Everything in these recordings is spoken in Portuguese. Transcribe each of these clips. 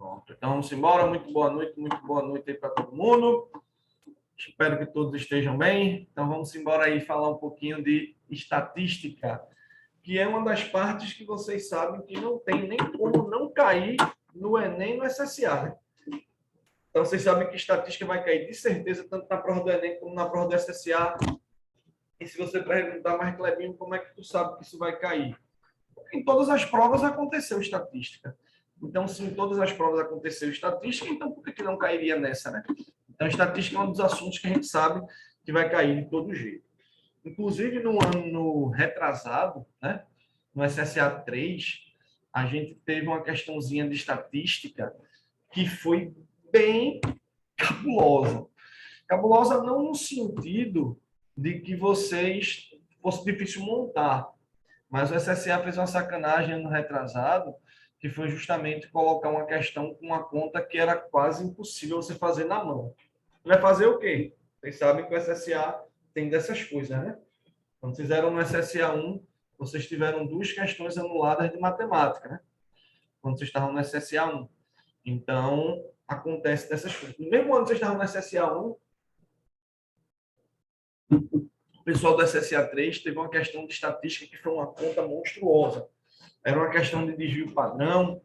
Pronto. Então, vamos embora. Muito boa noite aí para todo mundo. Espero que todos estejam bem. Então, vamos embora aí falar um pouquinho de estatística, que é uma das partes que vocês sabem que não tem nem como não cair no Enem e no SSA, né? Então, vocês sabem que estatística vai cair de certeza, tanto na prova do Enem como na prova do SSA. E se você perguntar mais, Clebinho, como é que tu sabe que isso vai cair? Em todas as provas aconteceu estatística. Então, se em todas as provas aconteceu estatística, então por que não cairia nessa, né? Então, estatística é um dos assuntos que a gente sabe que vai cair de todo jeito. Inclusive, no ano retrasado, né, no SSA 3, a gente teve uma questãozinha de estatística que foi bem cabulosa. Cabulosa não no sentido de que vocês fosse difícil montar, mas o SSA fez uma sacanagem no retrasado, que foi justamente colocar uma questão com uma conta que era quase impossível você fazer na mão. Vai fazer o quê? Vocês sabem que o SSA tem dessas coisas, né? Quando fizeram no SSA 1, vocês tiveram duas questões anuladas de matemática, né? Quando vocês estavam no SSA 1. Então, acontece dessas coisas. No mesmo ano que vocês estavam no SSA 1, o pessoal do SSA 3 teve uma questão de estatística que foi uma conta monstruosa. Era uma questão de desvio padrão,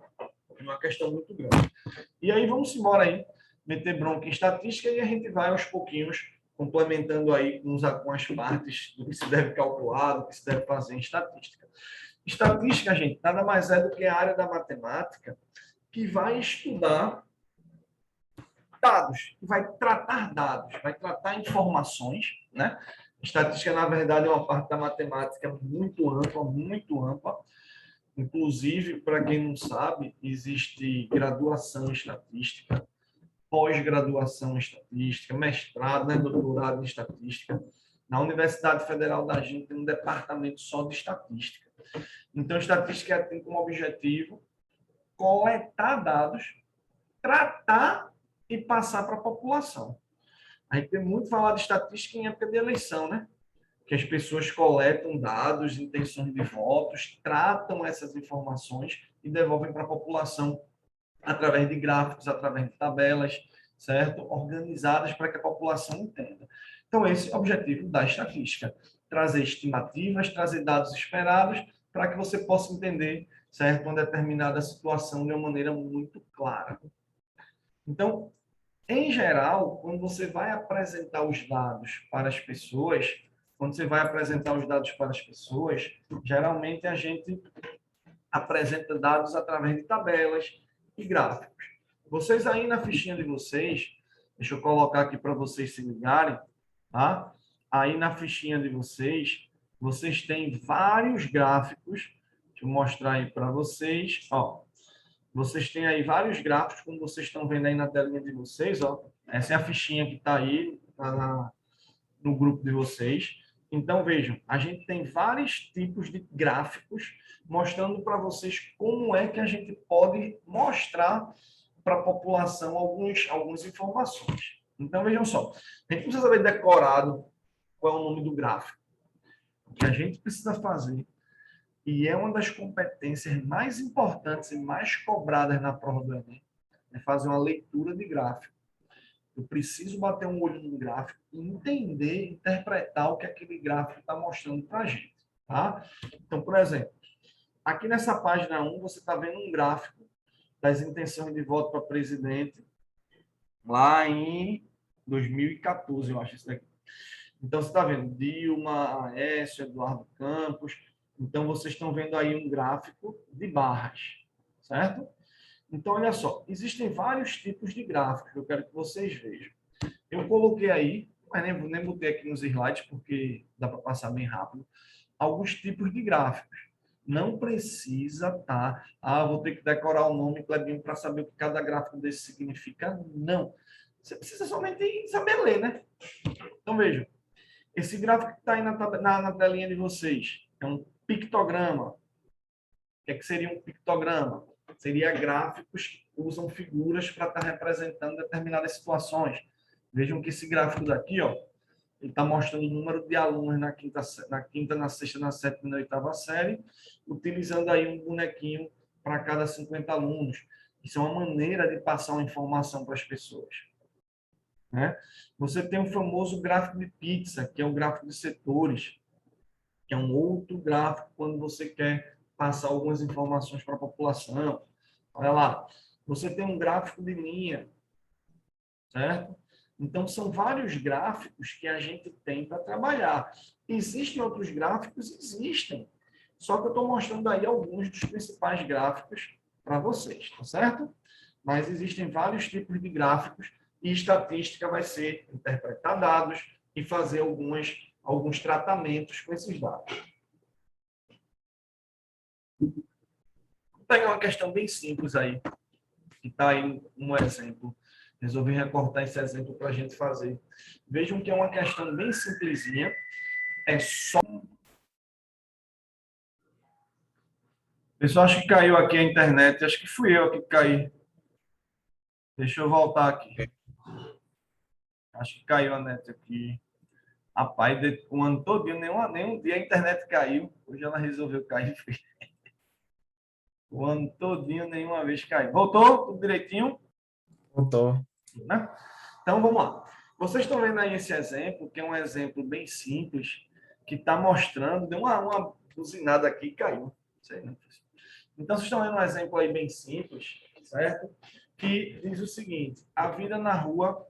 uma questão muito grande. E aí vamos embora aí, meter bronca em estatística e a gente vai aos pouquinhos complementando aí com as partes do que se deve calcular, do que se deve fazer em estatística. Estatística, gente, nada mais é do que a área da matemática que vai estudar dados, que vai tratar dados, vai tratar informações, né? Estatística, na verdade, é uma parte da matemática muito ampla, muito ampla. Inclusive, para quem não sabe, existe graduação em estatística, pós-graduação em estatística, mestrado, né, doutorado em estatística. Na Universidade Federal da gente tem um departamento só de estatística. Então, estatística tem como objetivo coletar dados, tratar e passar para a população. A gente tem muito falar de estatística em época de eleição, né? Que as pessoas coletam dados, intenções de votos, tratam essas informações e devolvem para a população através de gráficos, através de tabelas, certo? Organizadas para que a população entenda. Então, esse é o objetivo da estatística. Trazer estimativas, trazer dados esperados para que você possa entender, certo? Uma determinada situação de uma maneira muito clara. Então, em geral, quando você vai apresentar os dados para as pessoas, geralmente a gente apresenta dados através de tabelas e gráficos. Vocês aí na fichinha de vocês, deixa eu colocar aqui para vocês se ligarem, tá? Aí na fichinha de vocês, vocês têm vários gráficos. Deixa eu mostrar aí para vocês, ó. Vocês têm aí vários gráficos, como vocês estão vendo aí na telinha de vocês, ó. Essa é a fichinha que está aí no grupo de vocês. Então, vejam, a gente tem vários tipos de gráficos mostrando para vocês como é que a gente pode mostrar para a população algumas informações. Então, vejam só, a gente precisa saber decorado qual é o nome do gráfico. O que a gente precisa fazer, e é uma das competências mais importantes e mais cobradas na prova do Enem, é fazer uma leitura de gráfico. Eu preciso bater um olho no gráfico e entender, interpretar o que aquele gráfico está mostrando para a gente. Tá? Então, por exemplo, aqui nessa página 1, você está vendo um gráfico das intenções de voto para presidente lá em 2014, eu acho isso daqui. Então, você está vendo Dilma, Aécio, Eduardo Campos. Então, vocês estão vendo aí um gráfico de barras, certo? Então, olha só, existem vários tipos de gráficos que eu quero que vocês vejam. Eu coloquei aí, mas nem botei aqui nos slides, porque dá para passar bem rápido, alguns tipos de gráficos. Não precisa vou ter que decorar o nome, Clebinho, para saber o que cada gráfico desse significa. Não. Você precisa somente saber ler, né? Então, vejam. Esse gráfico que está aí na telinha de vocês é um pictograma. O que é que seria um pictograma? Seria gráficos que usam figuras para estar representando determinadas situações. Vejam que esse gráfico daqui, ó, ele está mostrando o número de alunos na quinta, na sexta, na sétima e na oitava série, utilizando aí um bonequinho para cada 50 alunos. Isso é uma maneira de passar uma informação para as pessoas, né? Você tem o famoso gráfico de pizza, que é o gráfico de setores, que é um outro gráfico quando você quer passar algumas informações para a população. Olha lá, você tem um gráfico de linha, certo? Então, são vários gráficos que a gente tem para trabalhar. Existem outros gráficos? Existem. Só que eu estou mostrando aí alguns dos principais gráficos para vocês, tá certo? Mas existem vários tipos de gráficos e estatística vai ser interpretar dados e fazer alguns tratamentos com esses dados. Vou pegar uma questão bem simples aí, que está aí um exemplo. Resolvi recortar esse exemplo para a gente fazer. Vejam que é uma questão bem simplesinha. É só... Pessoal, acho que caiu aqui a internet. Acho que fui eu que caí. Deixa eu voltar aqui. Acho que caiu a net aqui. Rapaz, o ano todo, nenhum dia a internet caiu. Hoje ela resolveu cair. O ano todinho, nenhuma vez caiu. Voltou? Tudo direitinho? Voltou. Né? Então, vamos lá. Vocês estão vendo aí esse exemplo, que é um exemplo bem simples, que está mostrando... Deu uma buzinada aqui e caiu. Sei não. Então, vocês estão vendo um exemplo aí bem simples, certo? Que diz o seguinte: a vida na rua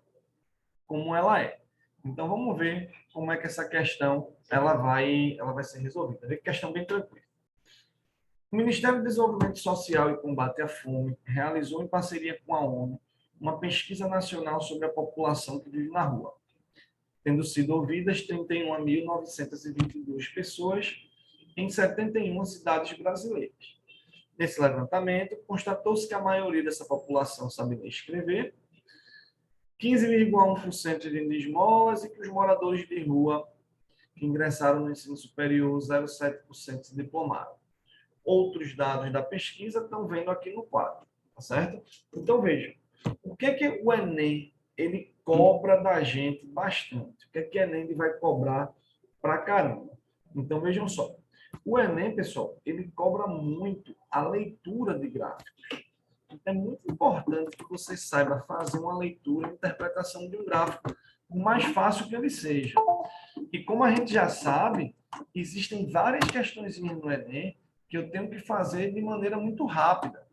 como ela é. Então, vamos ver como é que essa questão ela vai ser resolvida. Vê que questão bem tranquila. O Ministério do Desenvolvimento Social e Combate à Fome realizou, em parceria com a ONU, uma pesquisa nacional sobre a população que vive na rua, tendo sido ouvidas 31.922 pessoas em 71 cidades brasileiras. Nesse levantamento, constatou-se que a maioria dessa população sabe ler e escrever, 15,1% de esmolas e que os moradores de rua que ingressaram no ensino superior, 0,7% se diplomaram. Outros dados da pesquisa estão vendo aqui no quadro, tá certo? Então, vejam, o que o Enem ele cobra da gente bastante? O que o Enem ele vai cobrar pra caramba? Então, vejam só. O Enem, pessoal, ele cobra muito a leitura de gráficos. É muito importante que você saiba fazer uma leitura e interpretação de um gráfico, o mais fácil que ele seja. E como a gente já sabe, existem várias questões no Enem que eu tenho que fazer de maneira muito rápida.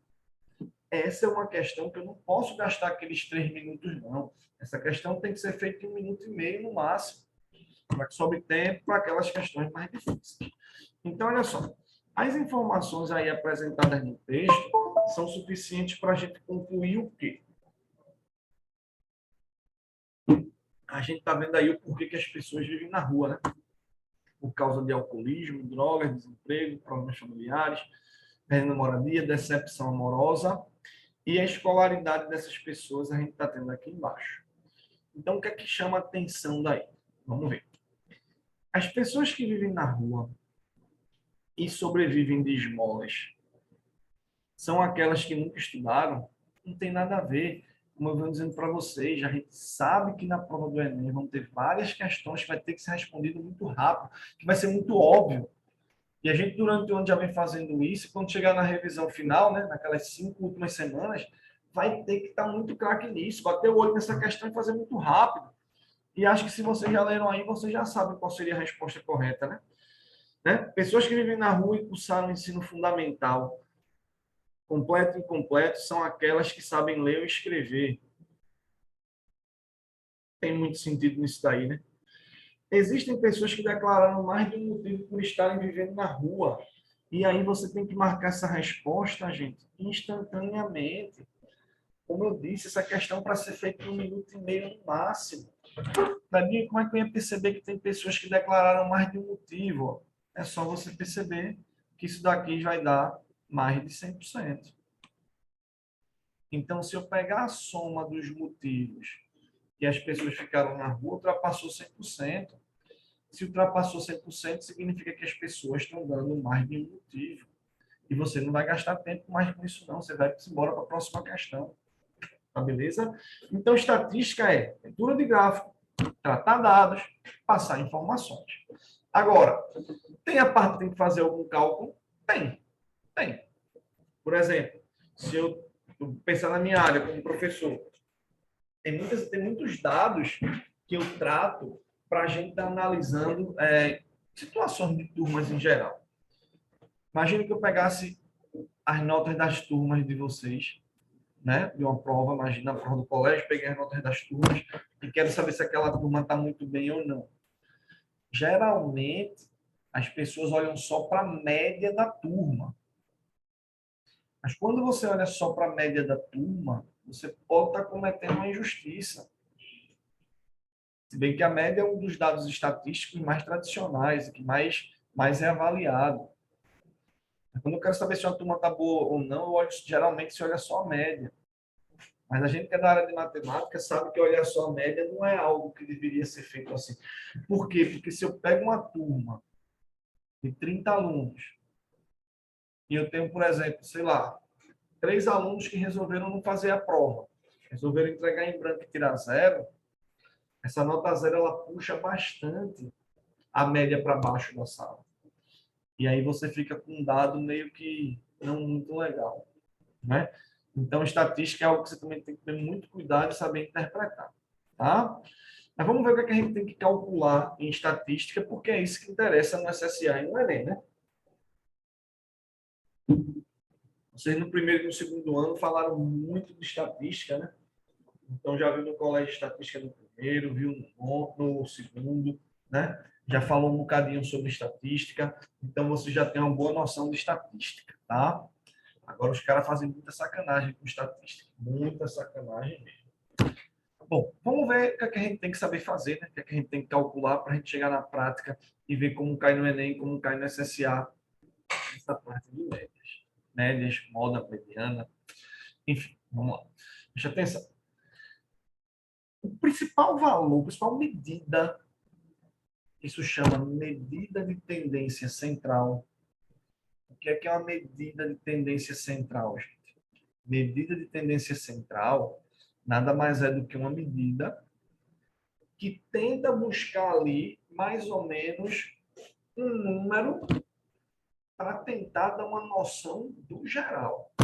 Essa é uma questão que eu não posso gastar aqueles 3 minutos, não. Essa questão tem que ser feita em 1 minuto e meio no máximo, para que sobre tempo para aquelas questões mais difíceis. Então, olha só, as informações aí apresentadas no texto são suficientes para a gente concluir o quê? A gente está vendo aí o porquê que as pessoas vivem na rua, né? Por causa de alcoolismo, drogas, desemprego, problemas familiares, perdendo moradia, decepção amorosa e a escolaridade dessas pessoas a gente está tendo aqui embaixo. Então, o que é que chama a atenção daí? Vamos ver. As pessoas que vivem na rua e sobrevivem de esmolas são aquelas que nunca estudaram? Não tem nada a ver. Como eu venho dizendo para vocês, a gente sabe que na prova do Enem vão ter várias questões que vai ter que ser respondido muito rápido, que vai ser muito óbvio. E a gente, durante o ano, já vem fazendo isso, e quando chegar na revisão final, né, naquelas 5 últimas semanas, vai ter que estar muito craque nisso, bater o olho nessa questão e fazer muito rápido. E acho que se vocês já leram aí, vocês já sabem qual seria a resposta correta, né? Pessoas que vivem na rua e cursaram o ensino fundamental, completo e incompleto, são aquelas que sabem ler ou escrever. Tem muito sentido nisso daí, né? Existem pessoas que declararam mais de um motivo por estarem vivendo na rua. E aí você tem que marcar essa resposta, gente, instantaneamente. Como eu disse, essa questão para ser feita em 1 minuto e meio no máximo. Daí, como é que eu ia perceber que tem pessoas que declararam mais de um motivo? É só você perceber que isso daqui vai dar mais de 100%. Então, se eu pegar a soma dos motivos que as pessoas ficaram na rua, ultrapassou 100%. Se ultrapassou 100%, significa que as pessoas estão dando mais de um motivo. E você não vai gastar tempo mais com isso, não. Você vai embora para a próxima questão. Tá beleza? Então, estatística é leitura de gráfico, tratar dados, passar informações. Agora, tem a parte que tem que fazer algum cálculo? Tem. Por exemplo, se eu Pensar na minha área como professor, tem muitos dados que eu trato para a gente estar analisando situações de turmas em geral. Imagine que eu pegasse as notas das turmas de vocês, né? De uma prova, imagina a prova do colégio, peguei as notas das turmas e quero saber se aquela turma está muito bem ou não. Geralmente, as pessoas olham só para a média da turma. Mas quando você olha só para a média da turma, você pode estar cometendo uma injustiça. Se bem que a média é um dos dados estatísticos mais tradicionais, que mais é avaliado. Quando eu quero saber se uma turma está boa ou não, eu olho, geralmente se olha só a média. Mas a gente que é da área de matemática sabe que olhar só a média não é algo que deveria ser feito assim. Por quê? Porque se eu pego uma turma de 30 alunos e eu tenho, por exemplo, sei lá, 3 alunos que resolveram não fazer a prova, resolveram entregar em branco e tirar zero, essa nota zero ela puxa bastante a média para baixo da sala. E aí você fica com um dado meio que não muito legal, né? Então, estatística é algo que você também tem que ter muito cuidado e saber interpretar, tá? Mas vamos ver o que a gente tem que calcular em estatística, porque é isso que interessa no SSA e no Enem, né? Vocês no primeiro e no segundo ano falaram muito de estatística, né? Então já viu no colégio de estatística no primeiro, viu no segundo, né? Já falou um bocadinho sobre estatística, então você já tem uma boa noção de estatística, tá? Agora os caras fazem muita sacanagem com estatística, muita sacanagem mesmo. Bom, vamos ver o que, é que a gente tem que saber fazer, né? O que, é que a gente tem que calcular para a gente chegar na prática e ver como cai no Enem, como cai no SSA, essa parte de médias. Médias, moda, mediana, enfim, vamos lá. Deixa eu pensar. O principal valor, a principal medida, isso chama medida de tendência central. O que é uma medida de tendência central, gente? Medida de tendência central nada mais é do que uma medida que tenta buscar ali mais ou menos um número para tentar dar uma noção do geral.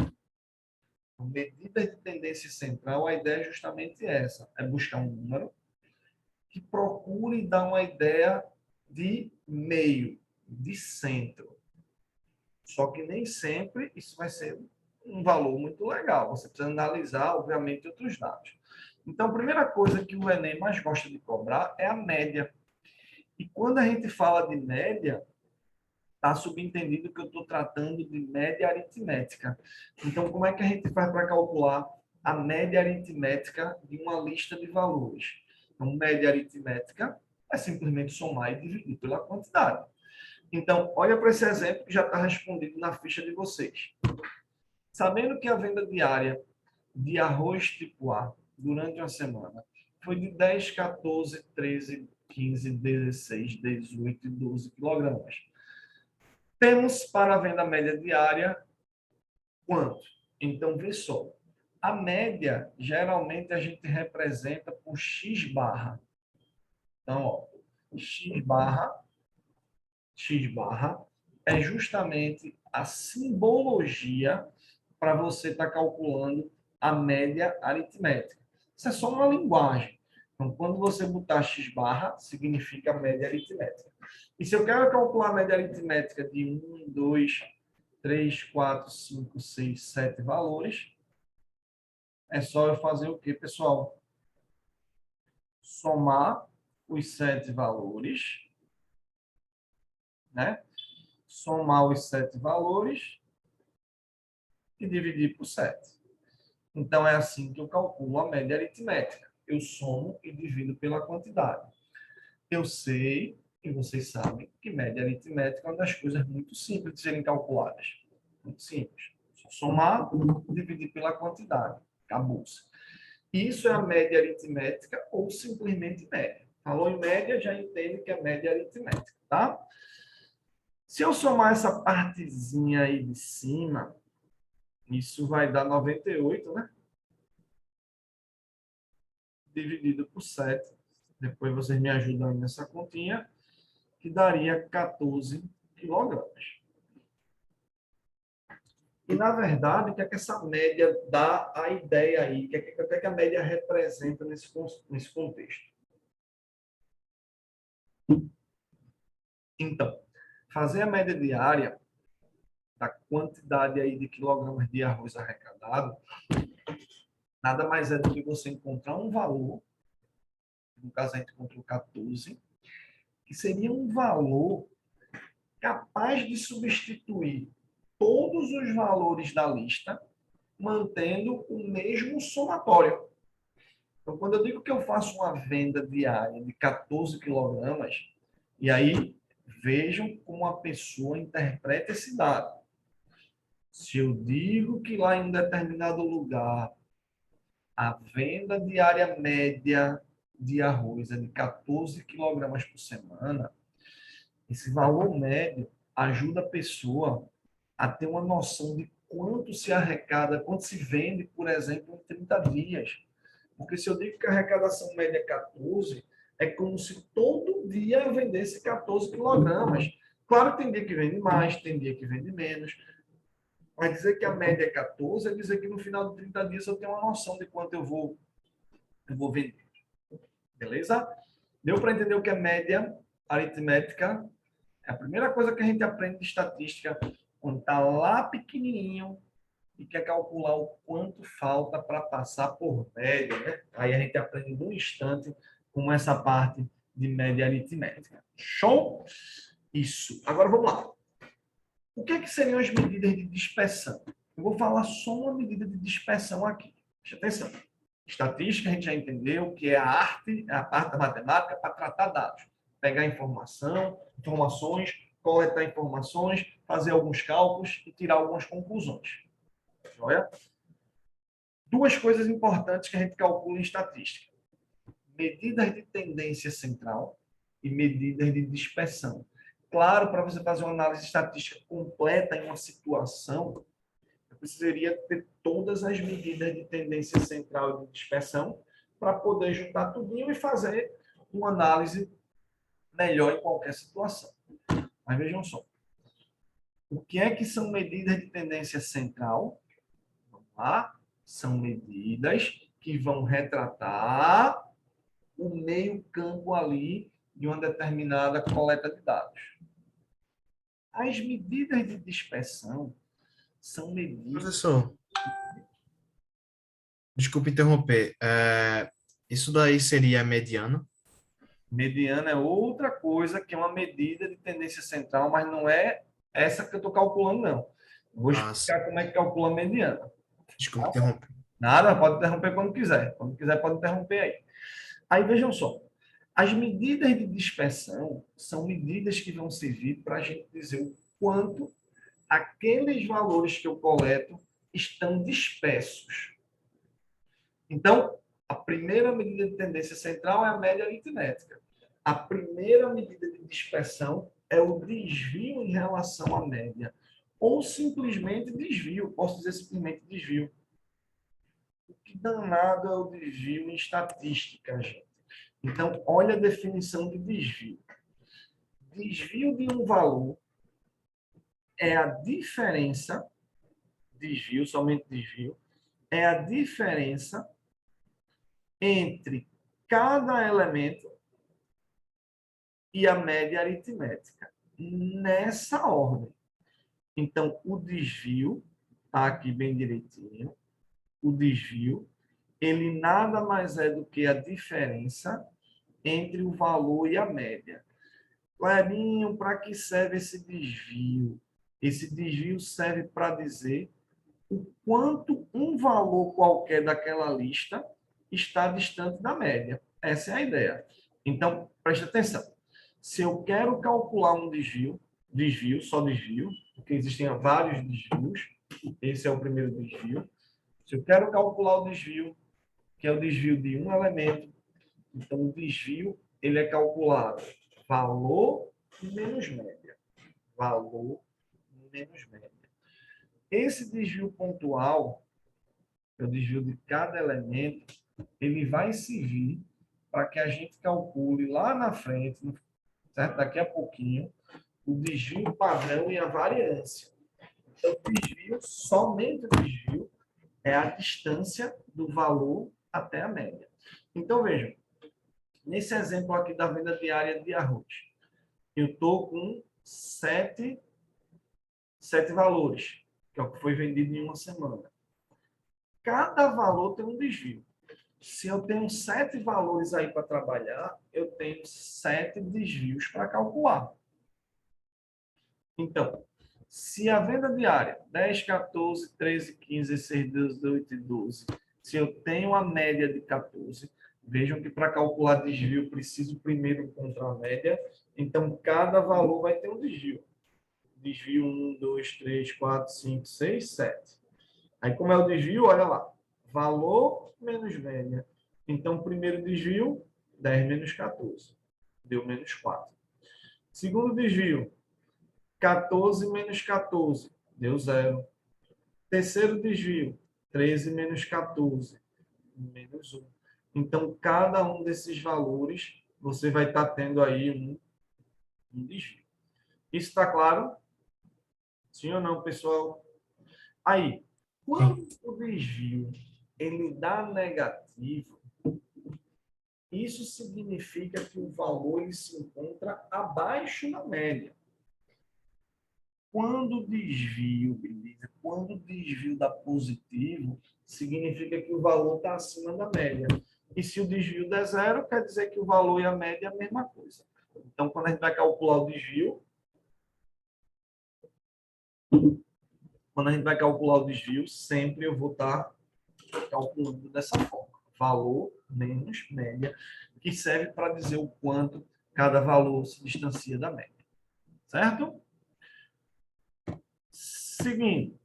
Medida de tendência central, a ideia é justamente essa, é buscar um número que procure dar uma ideia de meio, de centro. Só que nem sempre isso vai ser um valor muito legal. Você precisa analisar, obviamente, outros dados. Então, a primeira coisa que o Enem mais gosta de cobrar é a média. E quando a gente fala de média, está subentendido que eu estou tratando de média aritmética. Então, como é que a gente faz para calcular a média aritmética de uma lista de valores? Então, média aritmética é simplesmente somar e dividir pela quantidade. Então, olha para esse exemplo que já está respondido na ficha de vocês. Sabendo que a venda diária de arroz tipo A durante uma semana foi de 10, 14, 13, 15, 16, 18 e 12 quilogramas. Temos para a venda média diária quanto? Então, vê só. A média, geralmente, a gente representa por X barra. Então, ó, X barra é justamente a simbologia para você estar calculando a média aritmética. Isso é só uma linguagem. Então, quando você botar X barra, significa média aritmética. E se eu quero calcular a média aritmética de 1, 2, 3, 4, 5, 6, 7 valores, é só eu fazer o quê, pessoal? Somar os 7 valores, né? Somar os 7 valores e dividir por 7. Então, é assim que eu calculo a média aritmética. Eu somo e divido pela quantidade. Eu sei, e vocês sabem, que média aritmética é uma das coisas muito simples de serem calculadas. Muito simples. Só somar, dividir pela quantidade. Acabou-se. Isso é a média aritmética ou simplesmente média. Falou em média, já entende que é média aritmética, tá? Se eu somar essa partezinha aí de cima, isso vai dar 98, né? Dividido por 7. Depois vocês me ajudam nessa continha, que daria 14 quilogramas. E, na verdade, o que é que essa média dá a ideia aí? O que é que a média representa nesse contexto? Então, fazer a média diária da quantidade aí de quilogramas de arroz arrecadado, nada mais é do que você encontrar um valor, no caso a gente encontrou 14, que seria um valor capaz de substituir todos os valores da lista, mantendo o mesmo somatório. Então, quando eu digo que eu faço uma venda diária de 14 quilogramas, e aí vejam como a pessoa interpreta esse dado. Se eu digo que lá em um determinado lugar a venda diária média de arroz é de 14 quilogramas por semana, esse valor médio ajuda a pessoa a ter uma noção de quanto se arrecada, quanto se vende, por exemplo, em 30 dias. Porque se eu digo que a arrecadação média é 14, é como se todo dia eu vendesse 14 quilogramas. Claro que tem dia que vende mais, tem dia que vende menos. Mas dizer que a média é 14 é dizer que no final de 30 dias eu tenho uma noção de quanto eu vou vender. Beleza? Deu para entender o que é média aritmética? É a primeira coisa que a gente aprende de estatística quando está lá pequenininho e quer calcular o quanto falta para passar por média, né? Aí a gente aprende num instante como essa parte de média aritmética. Show? Isso. Agora vamos lá. O que seriam as medidas de dispersão? Eu vou falar só uma medida de dispersão aqui. Preste atenção. Estatística, a gente já entendeu que é a arte, é a parte da matemática para tratar dados. Pegar informações, coletar informações, fazer alguns cálculos e tirar algumas conclusões. Olha? Duas coisas importantes que a gente calcula em estatística. Medidas de tendência central e medidas de dispersão. Claro, para você fazer uma análise estatística completa em uma situação, eu precisaria ter todas as medidas de tendência central e de dispersão para poder juntar tudinho e fazer uma análise melhor em qualquer situação. Mas vejam só. O que é que são medidas de tendência central? Vamos lá. São medidas que vão retratar o meio campo ali de uma determinada coleta de dados. As medidas de dispersão são medidas... Professor, desculpe interromper. Isso daí seria a mediana? Mediana é outra coisa que é uma medida de tendência central, mas não é essa que eu estou calculando, não. Eu vou Ah, explicar como é que calcula a mediana. desculpe interromper. Nada, pode interromper quando quiser. Quando quiser, pode interromper aí. Aí vejam só. As medidas de dispersão são medidas que vão servir para a gente dizer o quanto aqueles valores que eu coleto estão dispersos. Então, a primeira medida de tendência central é a média aritmética. A primeira medida de dispersão é o desvio em relação à média. Ou simplesmente desvio, posso dizer simplesmente desvio. O que danado é o desvio em estatística, gente? Então, olha a definição de desvio. Desvio de um valor é a diferença, desvio, somente desvio, é a diferença entre cada elemento e a média aritmética, nessa ordem. Então, o desvio, está aqui bem direitinho, o desvio, ele nada mais é do que a diferença entre o valor e a média. Clebinho, para que serve esse desvio? Esse desvio serve para dizer o quanto um valor qualquer daquela lista está distante da média. Essa é a ideia. Então, preste atenção. Se eu quero calcular um desvio, só desvio, porque existem vários desvios, esse é o primeiro desvio. Se eu quero calcular o desvio, que é o desvio de um elemento, então o desvio ele é calculado valor menos média. Valor menos média. Esse desvio pontual, que é o desvio de cada elemento, ele vai servir para que a gente calcule lá na frente, certo? Daqui a pouquinho, o desvio padrão e a variância. Então, desvio, somente o desvio, é a distância do valor até a média. Então, vejam, nesse exemplo aqui da venda diária de arroz, eu estou com sete valores, que é o que foi vendido em uma semana. Cada valor tem um desvio. Se eu tenho 7 valores aí para trabalhar, eu tenho 7 desvios para calcular. Então, se a venda diária, 10, 14, 13, 15, 16, 18 e 12, se eu tenho a média de 14, vejam que para calcular desvio, preciso primeiro encontrar a média. Então, cada valor vai ter um desvio. Desvio 1, 2, 3, 4, 5, 6, 7. Aí, como é o desvio, olha lá. Valor menos média. Então, primeiro desvio, 10 menos 14. Deu menos 4. Segundo desvio, 14 menos 14. Deu 0. Terceiro desvio, 13 menos 14. Menos 1. Então, cada um desses valores, você vai estar tendo aí um desvio. Isso está claro? Sim ou não, pessoal? Aí, Sim. quando o desvio ele dá negativo, isso significa que o valor ele se encontra abaixo da média. Quando o desvio, beleza? Quando o desvio dá positivo, significa que o valor está acima da média. E se o desvio der zero, quer dizer que o valor e a média é a mesma coisa. Então, quando a gente vai calcular o desvio, sempre eu vou estar calculando dessa forma. Valor menos média, que serve para dizer o quanto cada valor se distancia da média. Certo? Seguindo.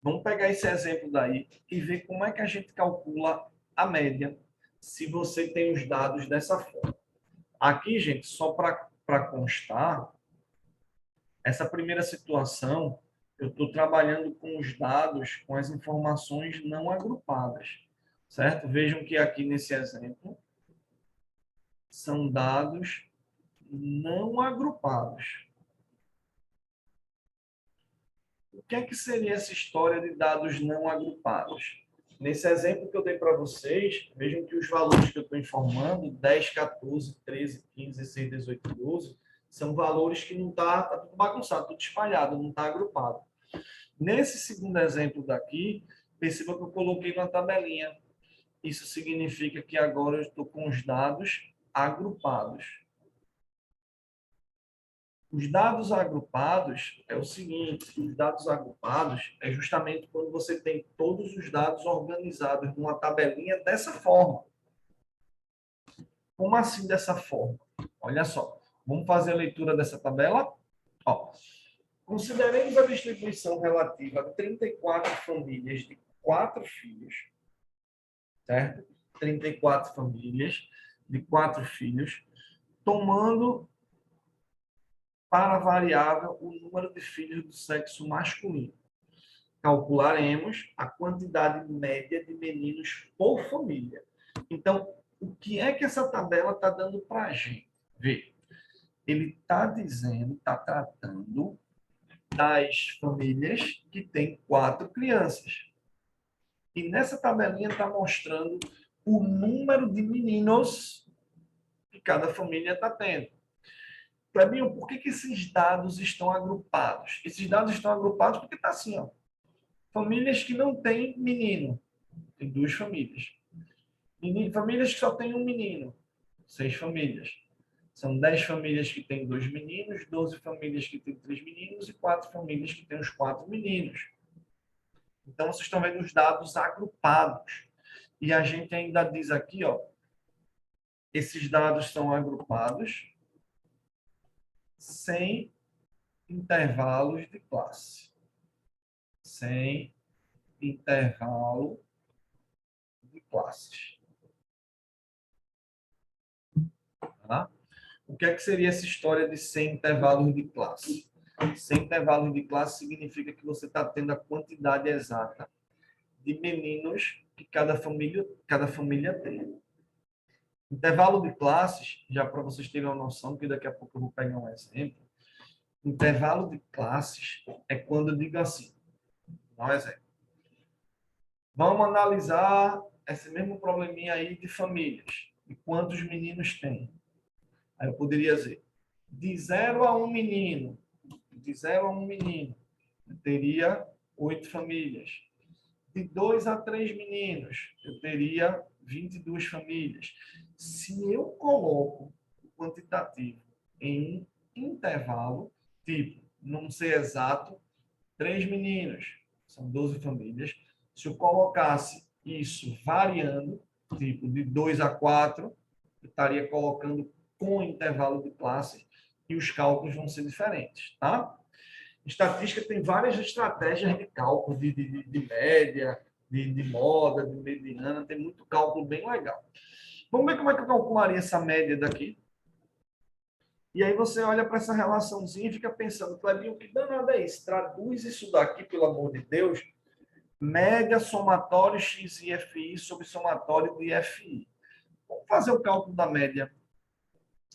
Vamos pegar esse exemplo daí e ver como é que a gente calcula a média se você tem os dados dessa forma. Aqui, gente, só para constar, essa primeira situação, eu estou trabalhando com os dados, com as informações não agrupadas, certo? Vejam que aqui nesse exemplo, são dados não agrupados. O que é que seria essa história de dados não agrupados? Nesse exemplo que eu dei para vocês, vejam que os valores que eu estou informando, 10, 14, 13, 15, 16, 18, 12, são valores que não está tudo bagunçado, tudo espalhado, não está agrupado. Nesse segundo exemplo daqui, perceba que eu coloquei uma tabelinha. Isso significa que agora eu estou com os dados agrupados. Os dados agrupados é o seguinte, os dados agrupados é justamente quando você tem todos os dados organizados numa tabelinha dessa forma. Como assim dessa forma? Olha só, vamos fazer a leitura dessa tabela? Ó, consideremos a distribuição relativa a 34 famílias de 4 filhos, certo? 34 famílias de 4 filhos, tomando para a variável o número de filhos do sexo masculino. Calcularemos a quantidade média de meninos por família. Então, o que é que essa tabela está dando para a gente? Vê, ele está dizendo, está tratando das famílias que têm 4 crianças. E nessa tabelinha está mostrando o número de meninos que cada família está tendo. Clebinho, por que esses dados estão agrupados? Esses dados estão agrupados porque está assim, ó. Famílias que não têm menino, tem 2 famílias. Famílias que só têm um menino, 6 famílias. São 10 famílias que têm 2 meninos, 12 famílias que têm 3 meninos e 4 famílias que têm os 4 meninos. Então, vocês estão vendo os dados agrupados. E a gente ainda diz aqui, ó, esses dados são agrupados sem intervalos de classe. Sem intervalo de classes. Tá? O que é que seria essa história de sem intervalos de classe? Sem intervalos de classe significa que você está tendo a quantidade exata de meninos que cada família tem. Intervalo de classes, já para vocês terem uma noção, que daqui a pouco eu vou pegar um exemplo, Intervalo de classes é quando eu digo assim, dá um exemplo. Vamos analisar esse mesmo probleminha aí de famílias. E quantos meninos tem? Aí eu poderia dizer, de 0 a 1 menino, de 0 a 1 menino, eu teria 8 famílias. De 2 a 3 meninos, eu teria 22 famílias. Se eu coloco o quantitativo em um intervalo, tipo, não ser exato, 3 meninos, são 12 famílias. Se eu colocasse isso variando, tipo, de 2 a 4, eu estaria colocando com intervalo de classe e os cálculos vão ser diferentes, tá? Estatística tem várias estratégias de cálculo, de média, de moda, de mediana, tem muito cálculo bem legal. Vamos ver como é que eu calcularia essa média daqui. E aí você olha para essa relaçãozinha e fica pensando, Clebinho, que danado é isso? Traduz isso daqui, pelo amor de Deus, média somatório x e FI sobre somatório de FI. Vamos fazer o cálculo da média,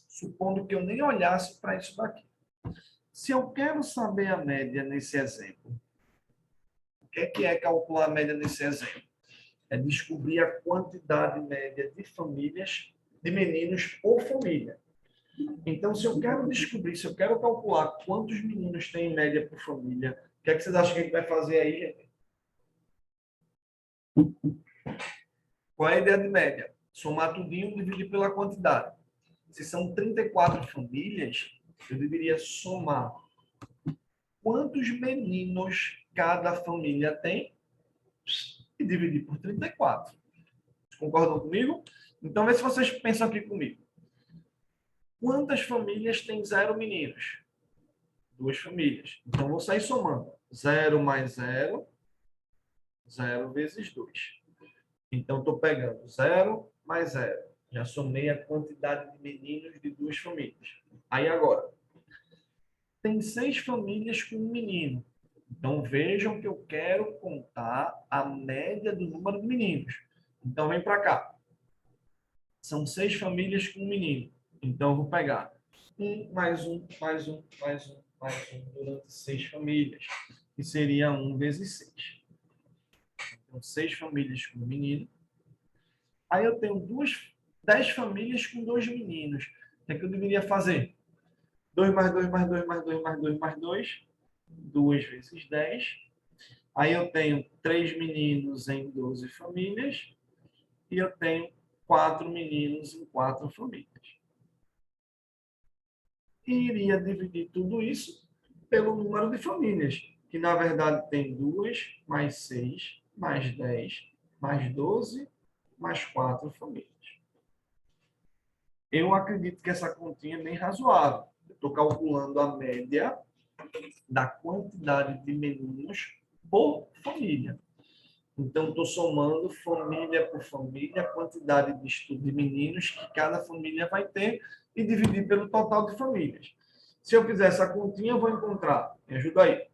supondo que eu nem olhasse para isso daqui. Se eu quero saber a média nesse exemplo, o que é calcular a média nesse exemplo? É descobrir a quantidade média de famílias, de meninos por família. Então, se eu quero descobrir, se eu quero calcular quantos meninos tem em média por família, o que é que vocês acham que a gente vai fazer aí, gente? Qual é a ideia de média? Somar tudinho e dividir pela quantidade. Se são 34 famílias, eu deveria somar quantos meninos cada família tem e dividir por 34. Concordam comigo? Então, vê se vocês pensam aqui comigo. Quantas famílias tem 0 meninos? 2 famílias. Então, vou sair somando. 0 mais 0, 0 vezes 2. Então, estou pegando 0 mais 0. Já somei a quantidade de meninos de 2 famílias. Aí, agora, tem 6 famílias com um menino. Então, vejam que eu quero contar a média do número de meninos. Então, vem para cá. São 6 famílias com um menino. Então, eu vou pegar 1 mais 1, mais 1, mais 1, mais 1, durante 6 famílias, que seria 1 vezes 6. Então, 6 famílias com um menino. Aí eu tenho 10 famílias com 2 meninos. O que é que eu deveria fazer? 2 mais 2 mais 2 mais 2 mais 2 mais 2. 2 vezes 10. Aí eu tenho 3 meninos em 12 famílias. E eu tenho 4 meninos em 4 famílias. E iria dividir tudo isso pelo número de famílias, que na verdade tem 2, mais 6, mais 10, mais 12, mais 4 famílias. Eu acredito que essa continha é bem razoável. Eu estou calculando a média da quantidade de meninos por família. Então, estou somando família por família, a quantidade de estudo de meninos que cada família vai ter e dividir pelo total de famílias. Se eu fizer essa continha, eu vou encontrar, me ajuda aí,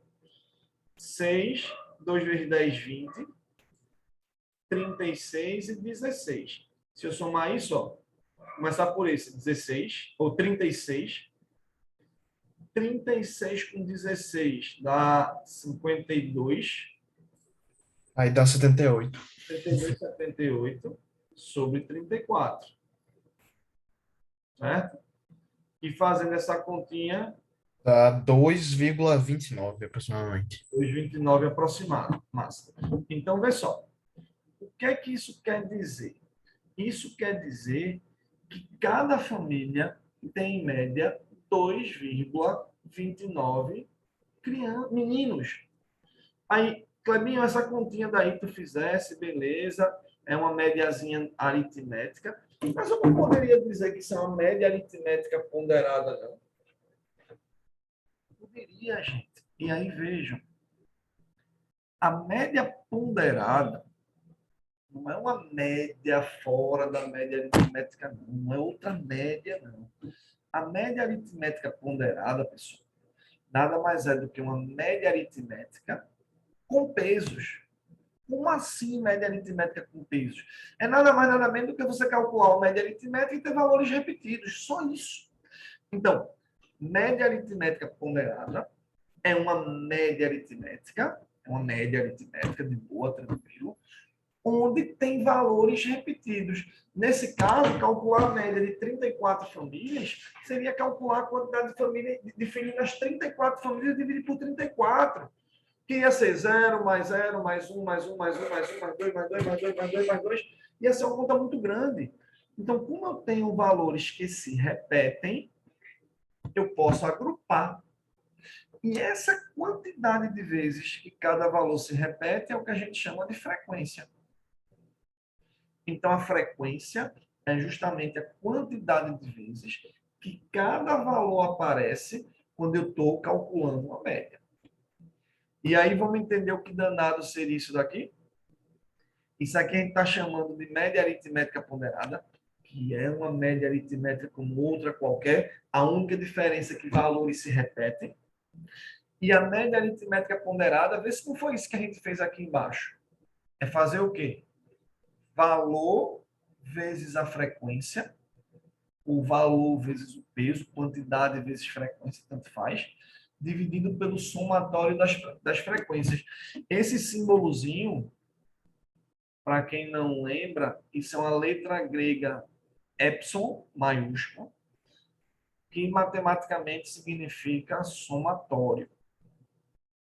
6, 2 vezes 10, 20, 36 e 16. Se eu somar isso, ó, começar por esse, 16, ou 36. 36 com 16 dá 52. Aí dá 78. 72, 78 sobre 34. Certo? E fazendo essa continha, Dá 2,29 aproximadamente. 2,29 aproximado. Massa. Então, vê só. O que é que isso quer dizer? Isso quer dizer que cada família tem, em média, 2,29 meninos. Aí, Clebinho, essa continha daí tu fizesse, beleza, é uma médiazinha aritmética, mas eu não poderia dizer que isso é uma média aritmética ponderada, não. Poderia, gente. E aí, vejam, a média ponderada não é uma média fora da média aritmética, não. Não é outra média, não. A média aritmética ponderada, pessoal, nada mais é do que uma média aritmética com pesos. Como assim média aritmética com pesos? É nada mais nada menos do que você calcular uma média aritmética e ter valores repetidos. Só isso. Então, Média aritmética ponderada é uma média aritmética de boa, tranquilo, onde tem valores repetidos. Nesse caso, calcular a média de 34 famílias seria calcular a quantidade de família de filhos nas 34 famílias dividido por 34, que ia ser 0, mais 0, mais 1, mais 1, mais 1, mais 1, mais 2, mais 2, mais 2, mais 2, mais 2. Ia ser uma conta muito grande. Então, como eu tenho valores que se repetem, eu posso agrupar. E essa quantidade de vezes que cada valor se repete é o que a gente chama de frequência. Então, a frequência é justamente a quantidade de vezes que cada valor aparece quando eu estou calculando uma média. E aí, vamos entender o que danado seria isso daqui? Isso aqui a gente está chamando de média aritmética ponderada, que é uma média aritmética como outra qualquer. A única diferença é que valores se repetem. E a média aritmética ponderada, vê se não foi isso que a gente fez aqui embaixo. É fazer o quê? Valor vezes a frequência, o valor vezes o peso, quantidade vezes frequência, tanto faz, dividido pelo somatório das frequências. Esse símbolozinho, para quem não lembra, isso é uma letra grega epsilon maiúsculo, que matematicamente significa somatório.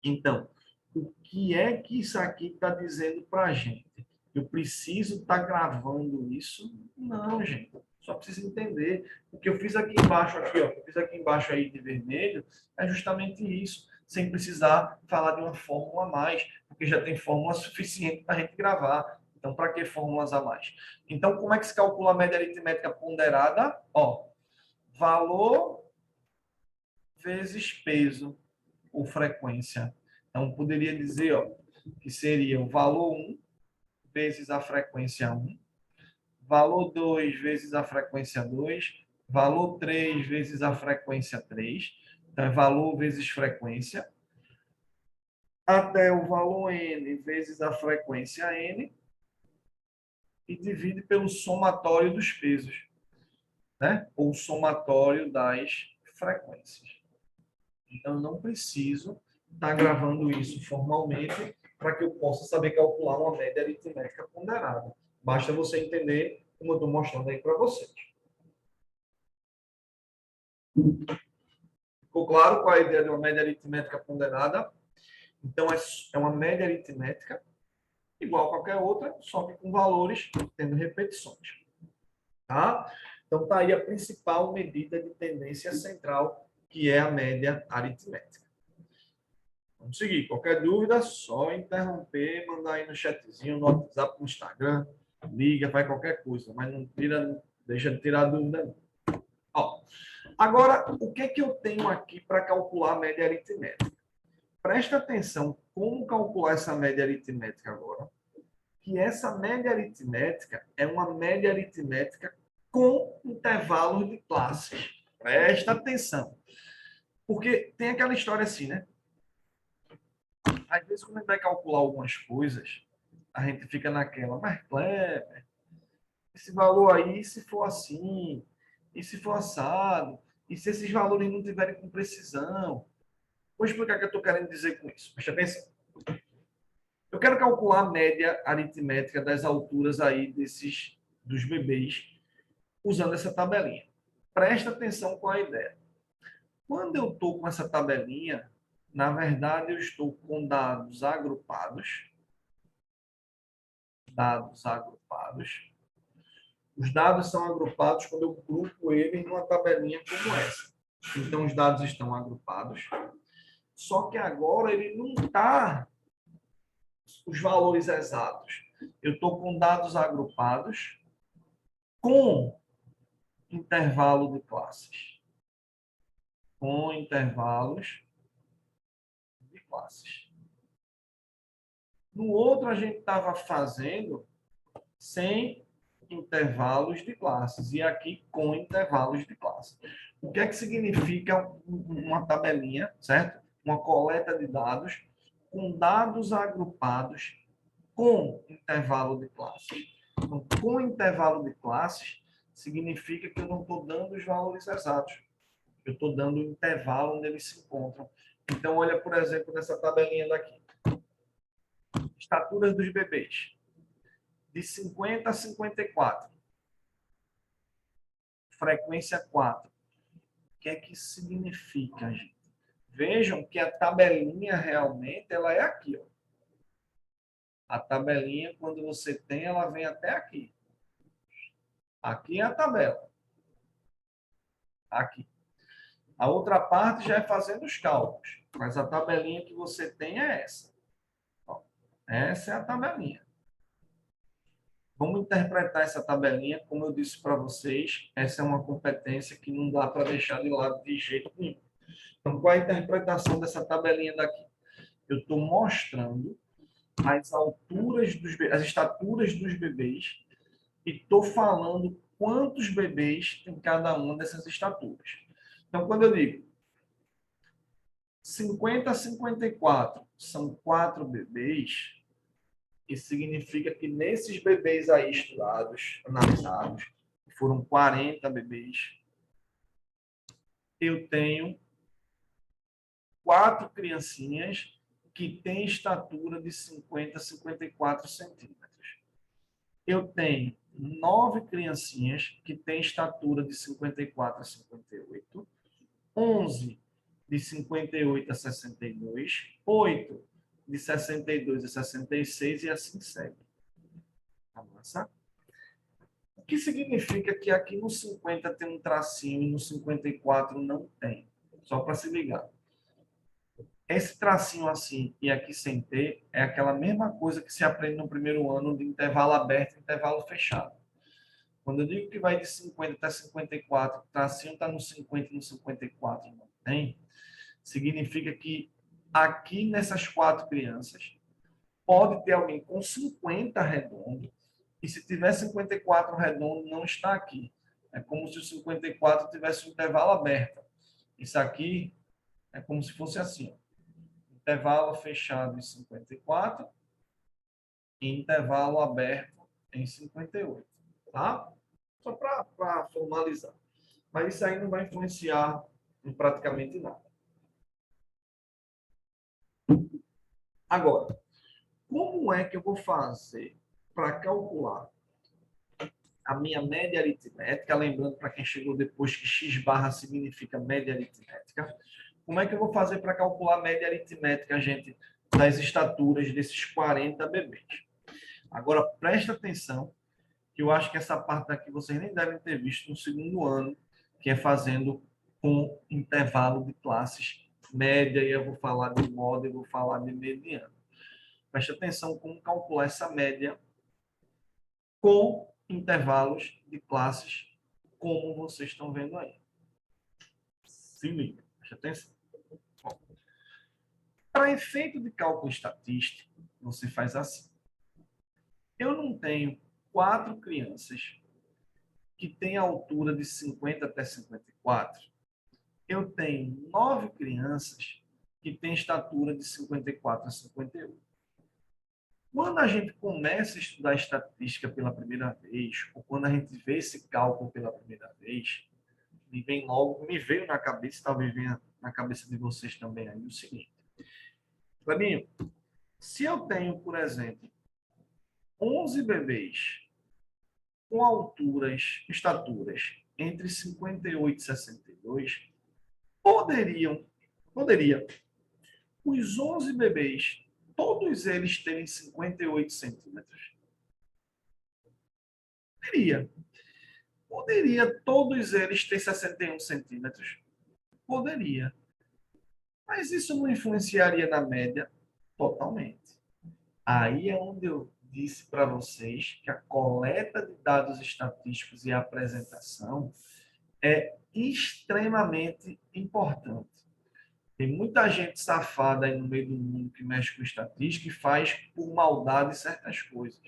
Então, o que é que isso aqui está dizendo para a gente? Eu preciso estar gravando isso? Não, gente. Só preciso entender. O que eu fiz aqui embaixo, eu fiz aqui embaixo aí de vermelho, é justamente isso, sem precisar falar de uma fórmula a mais, porque já tem fórmula suficiente para a gente gravar. Então, para que fórmulas a mais? Então, como é que se calcula a média aritmética ponderada? Ó, valor vezes peso ou frequência. Então, poderia dizer que seria o valor 1 vezes a frequência 1, valor 2 vezes a frequência 2, valor 3 vezes a frequência 3. Então, é valor vezes frequência, até o valor n vezes a frequência n, e divide pelo somatório dos pesos, né? Ou somatório das frequências. Então, eu não preciso estar gravando isso formalmente para que eu possa saber calcular uma média aritmética ponderada. Basta você entender como eu estou mostrando aí para vocês. Ficou claro qual é a ideia de uma média aritmética ponderada? Então, é uma média aritmética igual a qualquer outra, só que com valores tendo repetições. Tá? Então, está aí a principal medida de tendência central, que é a média aritmética. Vamos seguir. Qualquer dúvida, só interromper, mandar aí no chatzinho, no WhatsApp, no Instagram, liga, faz qualquer coisa, mas não deixa de tirar dúvida. Ó, agora, o que eu tenho aqui para calcular a média aritmética? Presta atenção como calcular essa média aritmética agora. Que essa média aritmética é uma média aritmética com intervalos de classes. Presta atenção. Porque tem aquela história assim, né? Às vezes, quando a gente vai calcular algumas coisas, a gente fica naquela, mas Kleber, esse valor aí, se for assim, e se for assado, e se esses valores não tiverem com precisão. Vou explicar o que eu estou querendo dizer com isso. Presta atenção. Eu quero calcular a média aritmética das alturas aí dos bebês, usando essa tabelinha. Presta atenção com a ideia. Quando eu estou com essa tabelinha, na verdade, eu estou com dados agrupados. Os dados são agrupados quando eu grupo eles numa tabelinha como essa. Então, os dados estão agrupados. Só que agora ele não está os valores exatos. Eu estou com dados agrupados com intervalo de classes. Com intervalos de classes. No outro, a gente estava fazendo sem intervalos de classes. E aqui com intervalos de classes. O que é que significa uma tabelinha, certo? Uma coleta de dados com dados agrupados com intervalo de classes. Então, com intervalo de classes, significa que eu não estou dando os valores exatos. Eu estou dando o intervalo onde eles se encontram. Então, olha, por exemplo, nessa tabelinha daqui. Estaturas dos bebês. De 50 a 54. Frequência 4. O que é que isso significa, gente? Vejam que a tabelinha realmente ela é aqui. Ó. A tabelinha, quando você tem, ela vem até aqui. Aqui é a tabela. Aqui. A outra parte já é fazendo os cálculos. Mas a tabelinha que você tem é essa. Ó, essa é a tabelinha. Vamos interpretar essa tabelinha, como eu disse para vocês, essa é uma competência que não dá para deixar de lado de jeito nenhum. Então, qual é a interpretação dessa tabelinha daqui? Eu estou mostrando as alturas as estaturas dos bebês e estou falando quantos bebês tem cada uma dessas estaturas. Então, quando eu digo 50 a 54 são 4 bebês, isso significa que nesses bebês aí estudados, analisados, foram 40 bebês, eu tenho 4 criancinhas que têm estatura de 50 a 54 centímetros. Eu tenho 9 criancinhas que têm estatura de 54 a 58, 11 de 58 a 62, 8 de 62 a 66 e assim segue. Avança. O que significa que aqui no 50 tem um tracinho e no 54 não tem? Só para se ligar. Esse tracinho assim e aqui sem ter é aquela mesma coisa que se aprende no primeiro ano de intervalo aberto e intervalo fechado. Quando eu digo que vai de 50 até 54, o tracinho está no 50 e no 54 não tem, significa que aqui nessas 4 crianças pode ter alguém com 50 redondo e se tiver 54 redondo não está aqui. É como se o 54 tivesse um intervalo aberto. Isso aqui é como se fosse assim, ó. Intervalo fechado em 54 e intervalo aberto em 58, tá? Só para formalizar. Mas isso aí não vai influenciar em praticamente nada. Agora, como é que eu vou fazer para calcular a minha média aritmética? Lembrando para quem chegou depois que x barra significa média aritmética. Como é que eu vou fazer para calcular a média aritmética, gente, das estaturas desses 40 bebês? Agora, presta atenção, que eu acho que essa parte daqui vocês nem devem ter visto no segundo ano, que é fazendo com intervalo de classes média, e eu vou falar de moda, eu vou falar de mediano. Preste atenção como calcular essa média com intervalos de classes, como vocês estão vendo aí. Se liga, preste atenção. Para efeito de cálculo estatístico, você faz assim. Eu não tenho 4 crianças que têm a altura de 50 até 54. Eu tenho 9 crianças que têm estatura de 54 a 58. Quando a gente começa a estudar estatística pela primeira vez, ou quando a gente vê esse cálculo pela primeira vez, me veio na cabeça, talvez venha na cabeça de vocês também aí, o seguinte. Fabinho, se eu tenho, por exemplo, 11 bebês com estaturas entre 58 e 62, poderia os 11 bebês, todos eles terem 58 centímetros? Poderia todos eles ter 61 centímetros? Poderia. Mas isso não influenciaria na média? Totalmente. Aí é onde eu disse para vocês que a coleta de dados estatísticos e a apresentação é extremamente importante. Tem muita gente safada aí no meio do mundo que mexe com estatística e faz por maldade certas coisas.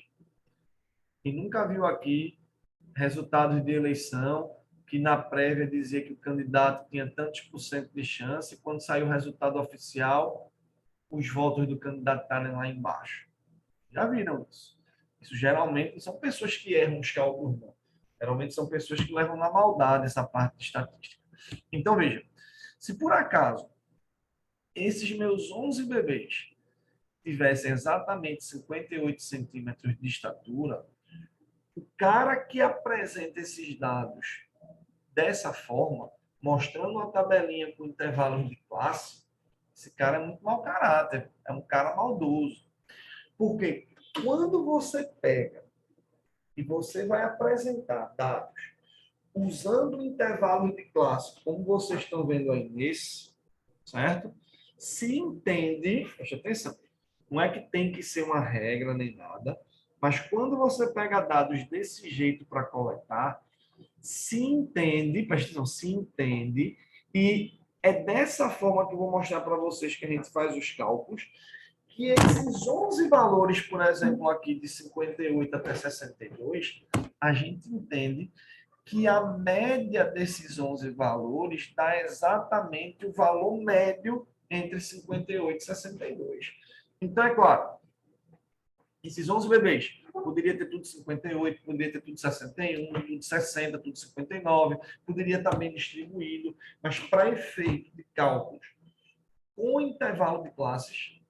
E nunca viu aqui resultados de eleição que na prévia dizia que o candidato tinha tantos por cento de chance e quando saiu o resultado oficial, os votos do candidato estarem lá embaixo. Já viram isso? Isso geralmente não são pessoas que erram os cálculos, não. Geralmente são pessoas que levam na maldade essa parte de estatística. Então, veja, se por acaso esses meus 11 bebês tivessem exatamente 58 centímetros de estatura, o cara que apresenta esses dados dessa forma, mostrando uma tabelinha com intervalos de classe, esse cara é muito mau caráter, é um cara maldoso. Porque quando você pega e você vai apresentar dados usando intervalos de classe, como vocês estão vendo aí nesse, certo? Se entende, preste atenção, não é que tem que ser uma regra nem nada, mas quando você pega dados desse jeito para coletar, se entende, preste atenção, se entende, e é dessa forma que eu vou mostrar para vocês que a gente faz os cálculos, que esses 11 valores, por exemplo, aqui de 58 até 62, a gente entende que a média desses 11 valores dá exatamente o valor médio entre 58 e 62. Então, é claro, esses 11 bebês, poderia ter tudo 58, poderia ter tudo 61, tudo 60, tudo 59, poderia estar bem distribuído, mas para efeito de cálculos com intervalo de classes,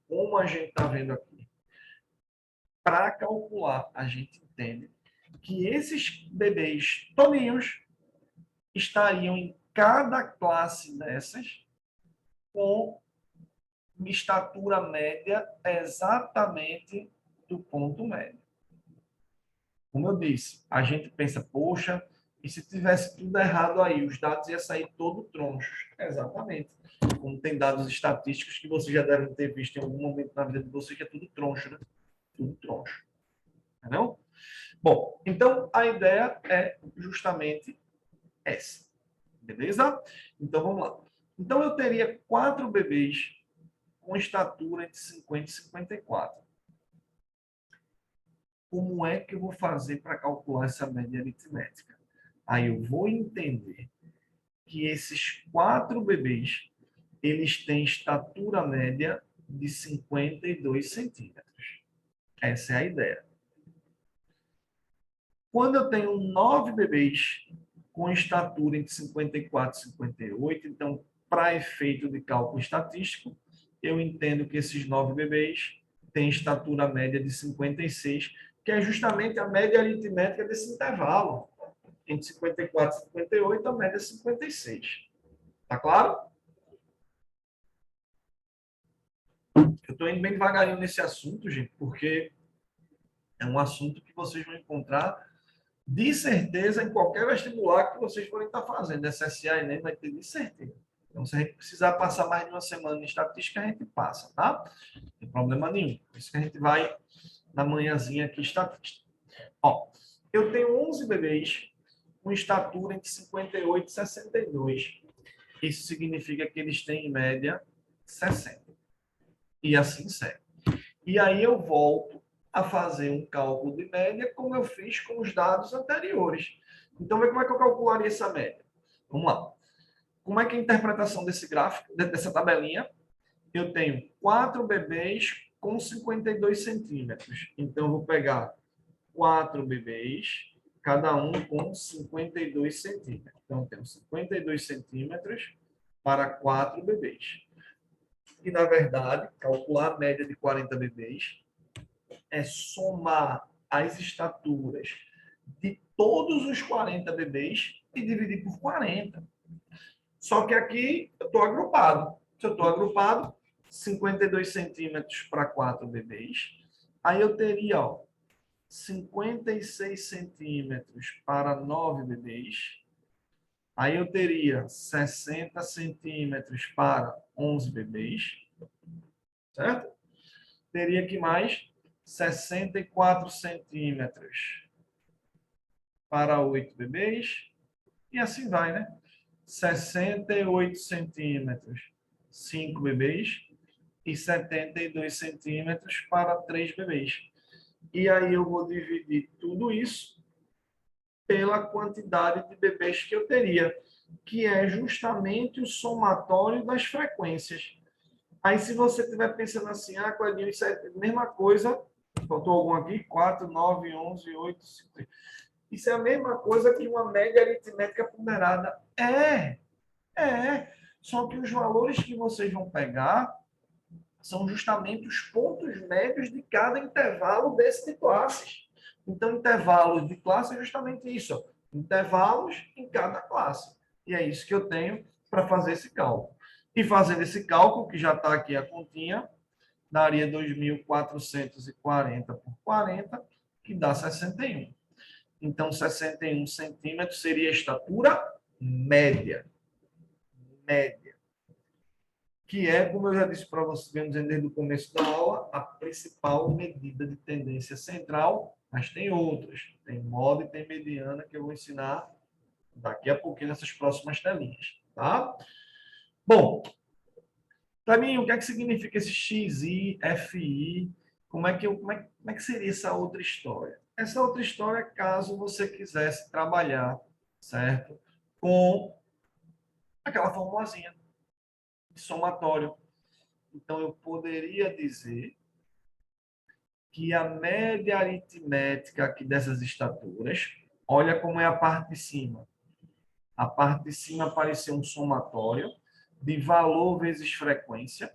como a gente está vendo aqui, para calcular, a gente entende que esses bebês todinhos estariam em cada classe dessas com estatura média exatamente do ponto médio. Como eu disse, a gente pensa, poxa, e se tivesse tudo errado aí, os dados iam sair todo tronchos. Exatamente. Como tem dados estatísticos que vocês já devem ter visto em algum momento na vida de vocês, que é tudo troncho, né? Tudo troncho. Entendeu? Bom, então a ideia é justamente essa. Beleza? Então vamos lá. Então eu teria 4 bebês com estatura entre 50 e 54. Como é que eu vou fazer para calcular essa média aritmética? Aí eu vou entender que esses 4 bebês, eles têm estatura média de 52 centímetros. Essa é a ideia. Quando eu tenho 9 bebês com estatura entre 54 e 58, então, para efeito de cálculo estatístico, eu entendo que esses 9 bebês têm estatura média de 56, que é justamente a média aritmética desse intervalo. Entre 54 e 58, a média é 56. Tá claro? Eu estou indo bem devagarinho nesse assunto, gente, porque é um assunto que vocês vão encontrar de certeza em qualquer vestibular que vocês forem estar fazendo. SSA e Enem vai ter de certeza. Então, se a gente precisar passar mais de uma semana em estatística, a gente passa, tá? Não tem problema nenhum. Por isso que a gente vai na manhãzinha aqui estatística. Ó, eu tenho 11 bebês com estatura entre 58 e 62. Isso significa que eles têm, em média, 60. E assim segue. E aí eu volto a fazer um cálculo de média como eu fiz com os dados anteriores. Então, vê como é que eu calcularia essa média. Vamos lá. Como é que é a interpretação desse gráfico, dessa tabelinha? Eu tenho 4 bebês com 52 centímetros. Então, eu vou pegar 4 bebês, cada um com 52 centímetros. Então, eu tenho 52 centímetros para 4 bebês. E, na verdade, calcular a média de 40 bebês é somar as estaturas de todos os 40 bebês e dividir por 40. Só que aqui eu estou agrupado. Se eu estou agrupado, 52 centímetros para 4 bebês. Aí eu teria 56 centímetros para 9 bebês. Aí eu teria 60 centímetros para 11 bebês. Certo? Teria que mais 64 centímetros para 8 bebês. E assim vai, né? 68 centímetros, 5 bebês. E 72 centímetros para 3 bebês. E aí eu vou dividir tudo isso pela quantidade de bebês que eu teria, que é justamente o somatório das frequências. Aí, se você estiver pensando assim, Cledinho, isso é a mesma coisa, faltou algum aqui? 4, 9, 11, 8, 5. Isso é a mesma coisa que uma média aritmética ponderada. É. Só que os valores que vocês vão pegar são justamente os pontos médios de cada intervalo desse de classes. Então, intervalos de classe é justamente isso, ó, intervalos em cada classe. E é isso que eu tenho para fazer esse cálculo. E fazendo esse cálculo, que já está aqui a continha, daria 2.440 por 40, que dá 61. Então, 61 centímetros seria a estatura média. Média. Que é, como eu já disse para vocês, vamos dizer desde o começo da aula, a principal medida de tendência central, mas tem outras. Tem moda e tem mediana, que eu vou ensinar daqui a pouquinho nessas próximas telinhas. Tá? Bom, para mim, o que é que significa esse XI, FI? Como é que seria essa outra história? Essa outra história, caso você quisesse trabalhar, certo? Com aquela formulazinha de somatório. Então, eu poderia dizer que a média aritmética aqui dessas estaturas, olha como é a parte de cima. A parte de cima apareceu um somatório de valor vezes frequência,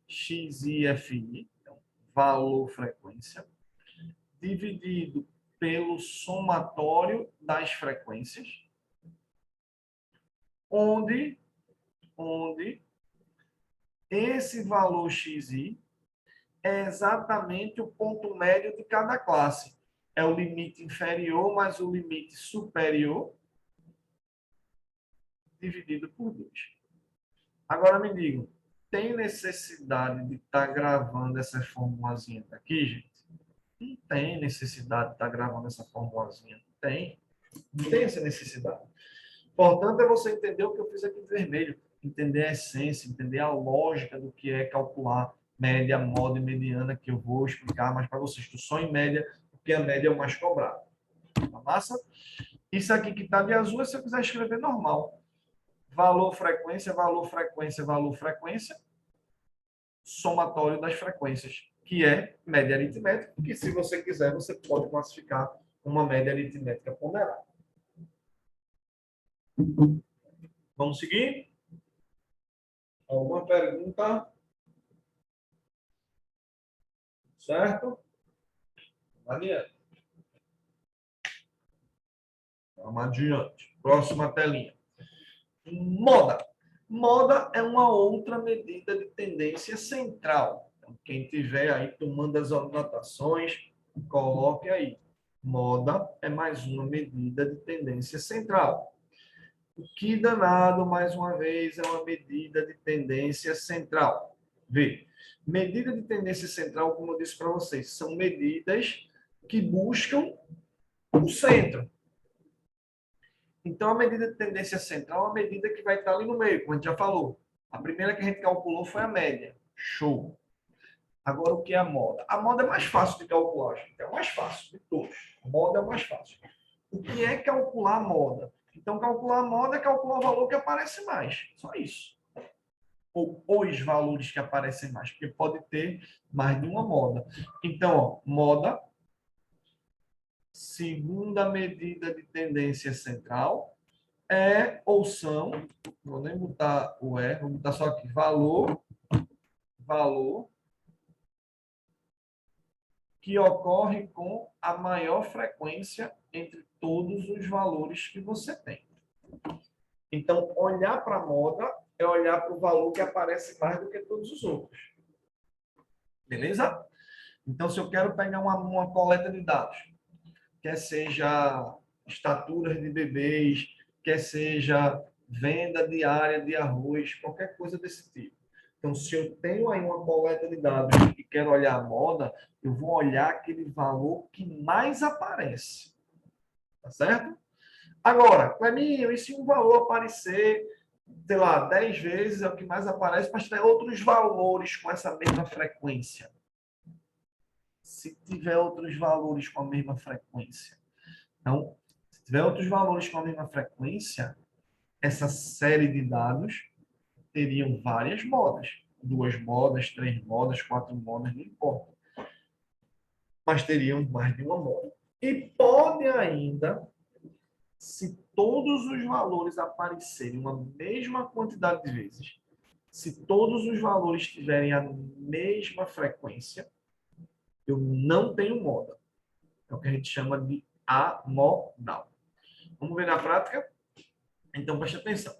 XI, FI, então, valor, frequência, dividido pelo somatório das frequências, onde esse valor XI é exatamente o ponto médio de cada classe. É o limite inferior mais o limite superior dividido por 2. Agora me digam, tem necessidade de estar gravando essa formulazinha daqui, gente? Não tem necessidade de estar gravando essa formulazinha. Não tem essa necessidade. Portanto, é você entender o que eu fiz aqui de vermelho, entender a essência, entender a lógica do que é calcular média, moda e mediana, que eu vou explicar mais para vocês. Estou só em média, porque a média é o mais cobrado. Tá massa? Isso aqui que está de azul, é se eu quiser escrever normal. Valor, frequência, valor, frequência, valor, frequência, somatório das frequências, que é média aritmética, que se você quiser, você pode classificar uma média aritmética ponderada. Vamos seguir? Alguma pergunta? Certo? Adiante. Vamos adiante. Próxima telinha. Moda. Moda é uma outra medida de tendência central. Então, quem tiver aí tomando as anotações, coloque aí. Moda é mais uma medida de tendência central. O que danado, mais uma vez, é uma medida de tendência central. Vê, medida de tendência central, como eu disse para vocês, são medidas que buscam o centro. Então, a medida de tendência central é uma medida que vai estar ali no meio, como a gente já falou. A primeira que a gente calculou foi a média. Show. Agora, o que é a moda? A moda é mais fácil de calcular, gente. É o mais fácil de todos. A moda é o mais fácil. O que é calcular a moda? Então, calcular a moda é calcular o valor que aparece mais. Só isso. Ou os valores que aparecem mais, porque pode ter mais de uma moda. Então, ó, moda, segunda medida de tendência central, é ou são, não vou nem botar o vou botar só aqui, valor que ocorre com a maior frequência entre todos os valores que você tem. Então, olhar para a moda é olhar para o valor que aparece mais do que todos os outros. Beleza? Então, se eu quero pegar uma coleta de dados, quer seja estaturas de bebês, quer seja venda diária de arroz, qualquer coisa desse tipo. Então, se eu tenho aí uma coleta de dados e quero olhar a moda, eu vou olhar aquele valor que mais aparece. Tá certo? Agora, Cleminho, e se um valor aparecer, sei lá, 10 vezes é o que mais aparece, mas tiver outros valores com essa mesma frequência? Se tiver outros valores com a mesma frequência. Então, se tiver outros valores com a mesma frequência, essa série de dados teriam várias modas. 2 modas, 3 modas, 4 modas, não importa. Mas teriam mais de uma moda. E pode ainda, se todos os valores aparecerem uma mesma quantidade de vezes, se todos os valores tiverem a mesma frequência, eu não tenho moda. É o que a gente chama de amodal. Vamos ver na prática? Então, preste atenção.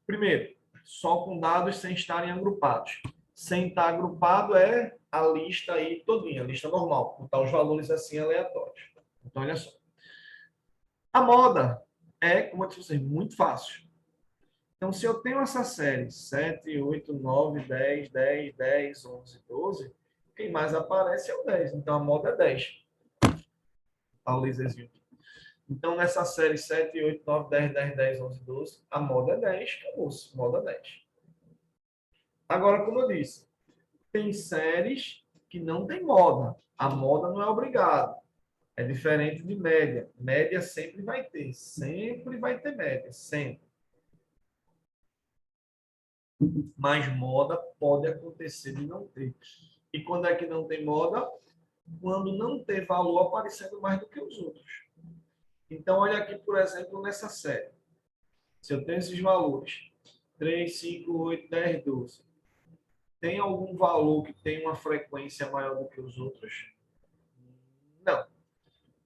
Primeiro, só com dados sem estarem agrupados. Sem estar agrupado é a lista aí todinha, a lista normal, botar os valores assim aleatórios. Então, olha só. A moda é, como eu disse vocês, muito fácil. Então, se eu tenho essa série 7, 8, 9, 10, 10, 10, 11, 12, quem mais aparece é o 10. Então, a moda é 10. Tá o laserzinho aqui. Então, nessa série 7, 8, 9, 10, 10, 10, 11, 12, a moda é 10, acabou-se, moda 10. Agora, como eu disse, tem séries que não tem moda. A moda não é obrigada. É diferente de média. Média sempre vai ter. Sempre vai ter média. Sempre. Mas moda pode acontecer de não ter. E quando é que não tem moda? Quando não ter valor aparecendo mais do que os outros. Então, olha aqui, por exemplo, nessa série. Se eu tenho esses valores, 3, 5, 8, 10, 12, tem algum valor que tem uma frequência maior do que os outros? Não.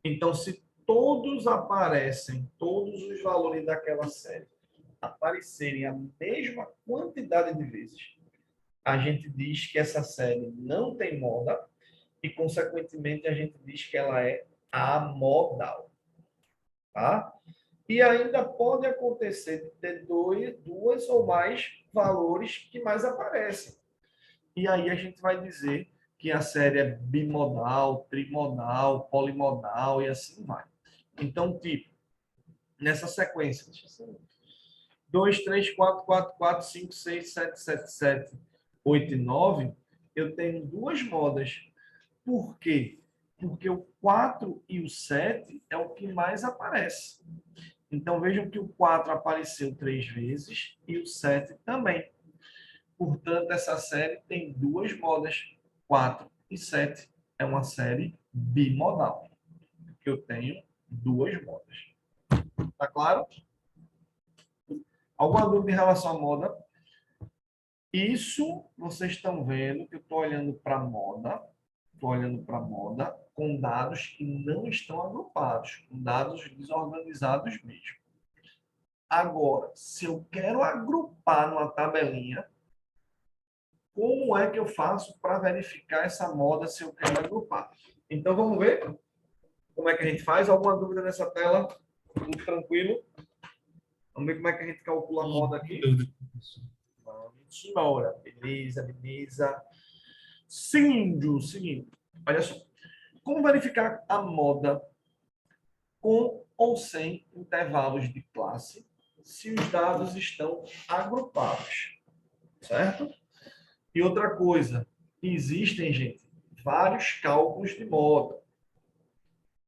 Então, se todos aparecem, todos os valores daquela série aparecerem a mesma quantidade de vezes, a gente diz que essa série não tem moda e, consequentemente, a gente diz que ela é amodal. Tá? E ainda pode acontecer de ter duas ou mais valores que mais aparecem. E aí a gente vai dizer que a série é bimodal, trimodal, polimodal e assim vai. Então, tipo, nessa sequência, 2, 3, 4, 4, 4, 5, 6, 7, 7, 7, 8 e 9, eu tenho duas modas. Por quê? Porque o 4 e o 7 é o que mais aparece. Então, vejam que o 4 apareceu 3 vezes e o 7 também. Portanto, essa série tem duas modas, 4 e 7. É uma série bimodal, que eu tenho duas modas. Tá claro? Alguma dúvida em relação à moda? Isso vocês estão vendo que eu estou olhando para a moda, estou olhando para a moda com dados que não estão agrupados, com dados desorganizados mesmo. Agora, se eu quero agrupar numa tabelinha, como é que eu faço para verificar essa moda se eu quero agrupar? Então, vamos ver como é que a gente faz. Alguma dúvida nessa tela? Tudo tranquilo? Vamos ver como é que a gente calcula a moda aqui? Vamos embora. Beleza, beleza. Seguinte. Olha só. Como verificar a moda com ou sem intervalos de classe se os dados estão agrupados? Certo? E outra coisa, existem, gente, vários cálculos de moda.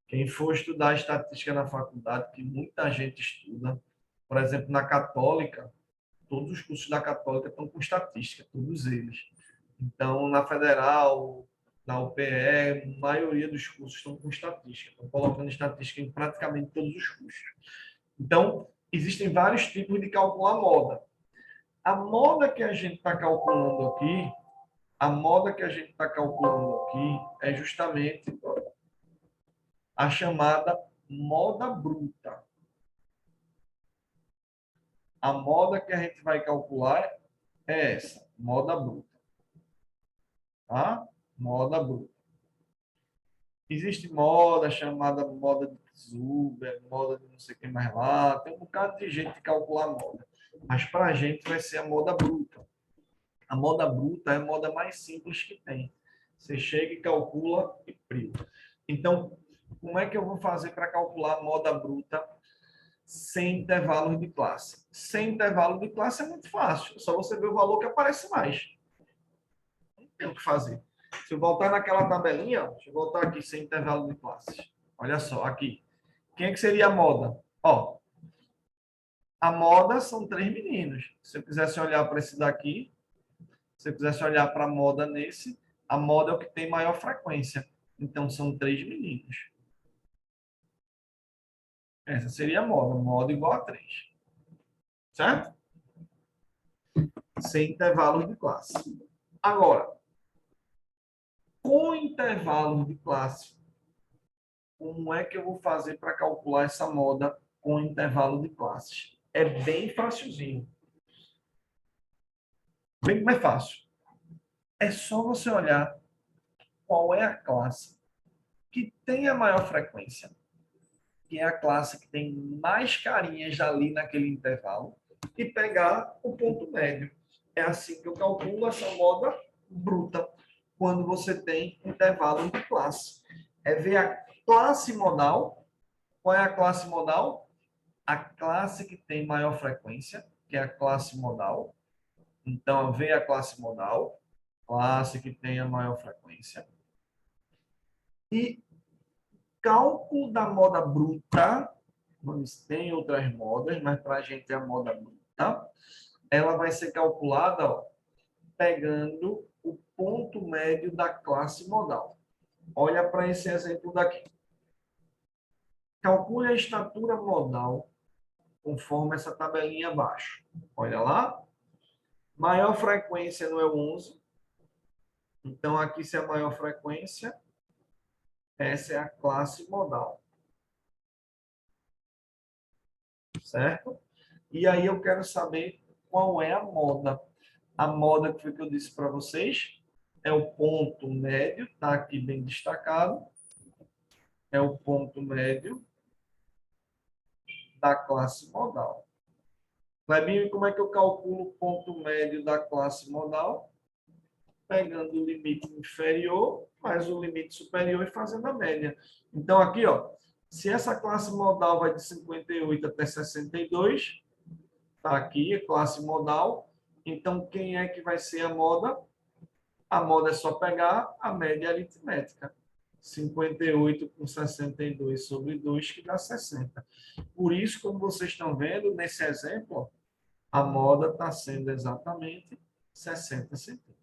Quem for estudar estatística na faculdade, que muita gente estuda, por exemplo, na Católica, todos os cursos da Católica estão com estatística, todos eles. Então, na Federal, na UPE, a maioria dos cursos estão com estatística, estão colocando estatística em praticamente todos os cursos. Então, existem vários tipos de calcular moda. A moda que a gente está calculando aqui, a moda que a gente está calculando aqui é justamente a chamada moda bruta. A moda que a gente vai calcular é essa, moda bruta. Tá? Moda bruta. Existe moda chamada moda de Zuber, moda de não sei o que mais lá. Tem um bocado de jeito de calcular moda. Mas para a gente vai ser a moda bruta. A moda bruta é a moda mais simples que tem. Você chega e calcula e priva. Então, como é que eu vou fazer para calcular a moda bruta sem intervalos de classe? Sem intervalo de classe é muito fácil. É só você ver o valor que aparece mais. Não tem o que fazer. Se eu voltar naquela tabelinha, deixa eu voltar aqui sem intervalo de classes. Olha só, aqui. Quem é que seria a moda? Ó, a moda são três meninos. Se eu quisesse olhar para esse daqui, se eu quisesse olhar para a moda nesse, a moda é o que tem maior frequência. Então, são três meninos. Essa seria a moda. Moda igual a 3. Certo? Sem intervalos de classe. Agora, com intervalos de classe, como é que eu vou fazer para calcular essa moda com intervalo de classes? É bem facilzinho. Bem mais fácil. É só você olhar qual é a classe que tem a maior frequência, que é a classe que tem mais carinhas ali naquele intervalo, e pegar o ponto médio. É assim que eu calculo essa moda bruta, quando você tem intervalo de classe. É ver a classe modal. Qual é a classe modal? A classe que tem maior frequência, que é a classe modal. Então, ver a classe modal, classe que tem a maior frequência. E cálculo da moda bruta, mas tem outras modas, mas para a gente é a moda bruta, ela vai ser calculada, ó, pegando o ponto médio da classe modal. Olha para esse exemplo daqui. Calcule a estatura modal conforme essa tabelinha abaixo. Olha lá. Maior frequência não é o 11. Então, aqui, se é a maior frequência, essa é a classe modal. Certo? E aí eu quero saber qual é a moda. A moda que foi que eu disse para vocês é o ponto médio, está aqui bem destacado. É o ponto médio da classe modal. Clebinho, como é que eu calculo o ponto médio da classe modal? Pegando o limite inferior mais o limite superior e fazendo a média. Então, aqui, ó, se essa classe modal vai de 58 até 62, está aqui a classe modal. Então, quem é que vai ser a moda? A moda é só pegar a média aritmética. 58 com 62 sobre 2, que dá 60. Por isso, como vocês estão vendo, nesse exemplo, a moda está sendo exatamente 60 centímetros.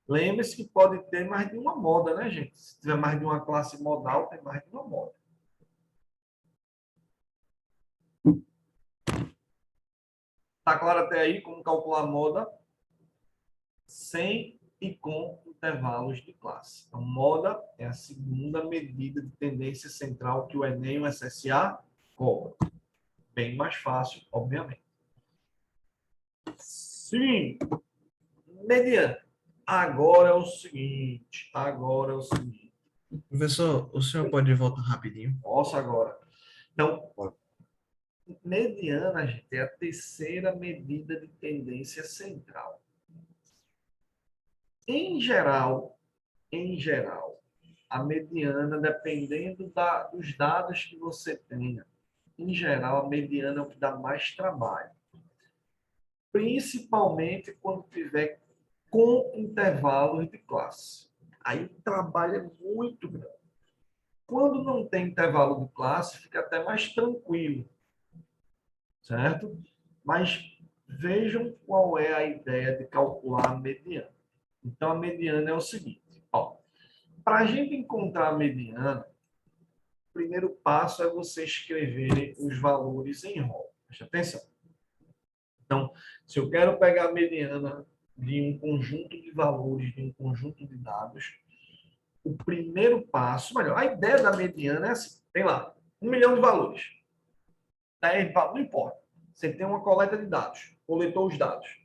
Lembre-se que pode ter mais de uma moda, né, gente? Se tiver mais de uma classe modal, tem mais de uma moda. Está claro até aí como calcular a moda? Sem e com intervalos de classe. Então, moda é a segunda medida de tendência central que o Enem e o SSA cobram. Bem mais fácil, obviamente. Sim, mediana. Agora é o seguinte. Professor, o senhor pode voltar rapidinho? Posso agora. Então, mediana, gente, é a terceira medida de tendência central. Em geral, a mediana, dependendo dos dados que você tenha, em geral, a mediana é o que dá mais trabalho. Principalmente quando tiver com intervalos de classe. Aí o trabalho é muito grande. Quando não tem intervalo de classe, fica até mais tranquilo, certo? Mas vejam qual é a ideia de calcular a mediana. Então, a mediana é o seguinte. Para a gente encontrar a mediana, o primeiro passo é você escrever os valores em rol. Preste atenção. Então, se eu quero pegar a mediana de um conjunto de valores, de um conjunto de dados, o primeiro passo, melhor, a ideia da mediana é assim, tem lá 1 milhão de valores. 10 valores, não importa. Você tem uma coleta de dados, coletou os dados.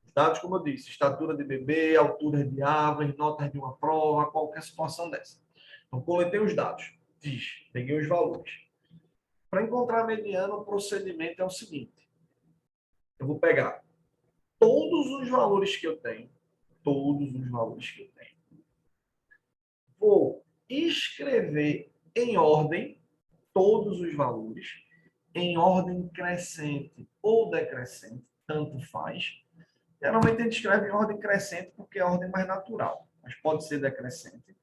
Os dados, como eu disse, estatura de bebê, altura de árvore, notas de uma prova, qualquer situação dessa. Então, coletei os dados, peguei os valores. Para encontrar a mediana, o procedimento é o seguinte. Eu vou pegar todos os valores que eu tenho, vou escrever em ordem todos os valores, em ordem crescente ou decrescente, tanto faz. Geralmente a gente escreve em ordem crescente porque é a ordem mais natural, mas pode ser decrescente.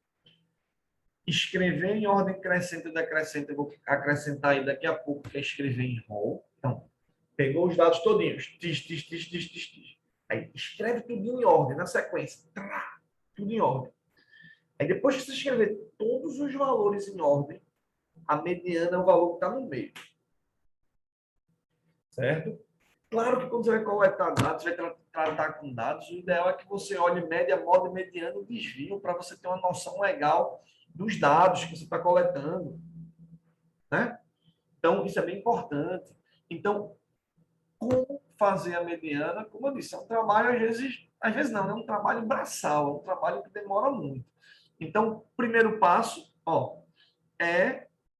Escrever em ordem crescente ou decrescente, eu vou acrescentar aí daqui a pouco, que é escrever em rol. Então, pegou os dados todinhos, tis. Aí escreve tudo em ordem, na sequência. Tudo em ordem. Aí depois que você escrever todos os valores em ordem, A mediana é o valor que está no meio. Certo? Claro que quando você vai coletar dados, vai tratar com dados, o ideal é que você olhe média, moda, mediano e desvio para você ter uma noção legal dos dados que você está coletando. Né? Então, isso é bem importante. Então, como fazer a mediana? Como eu disse, é um trabalho, às vezes não, é um trabalho braçal, é um trabalho que demora muito. Então, o primeiro passo,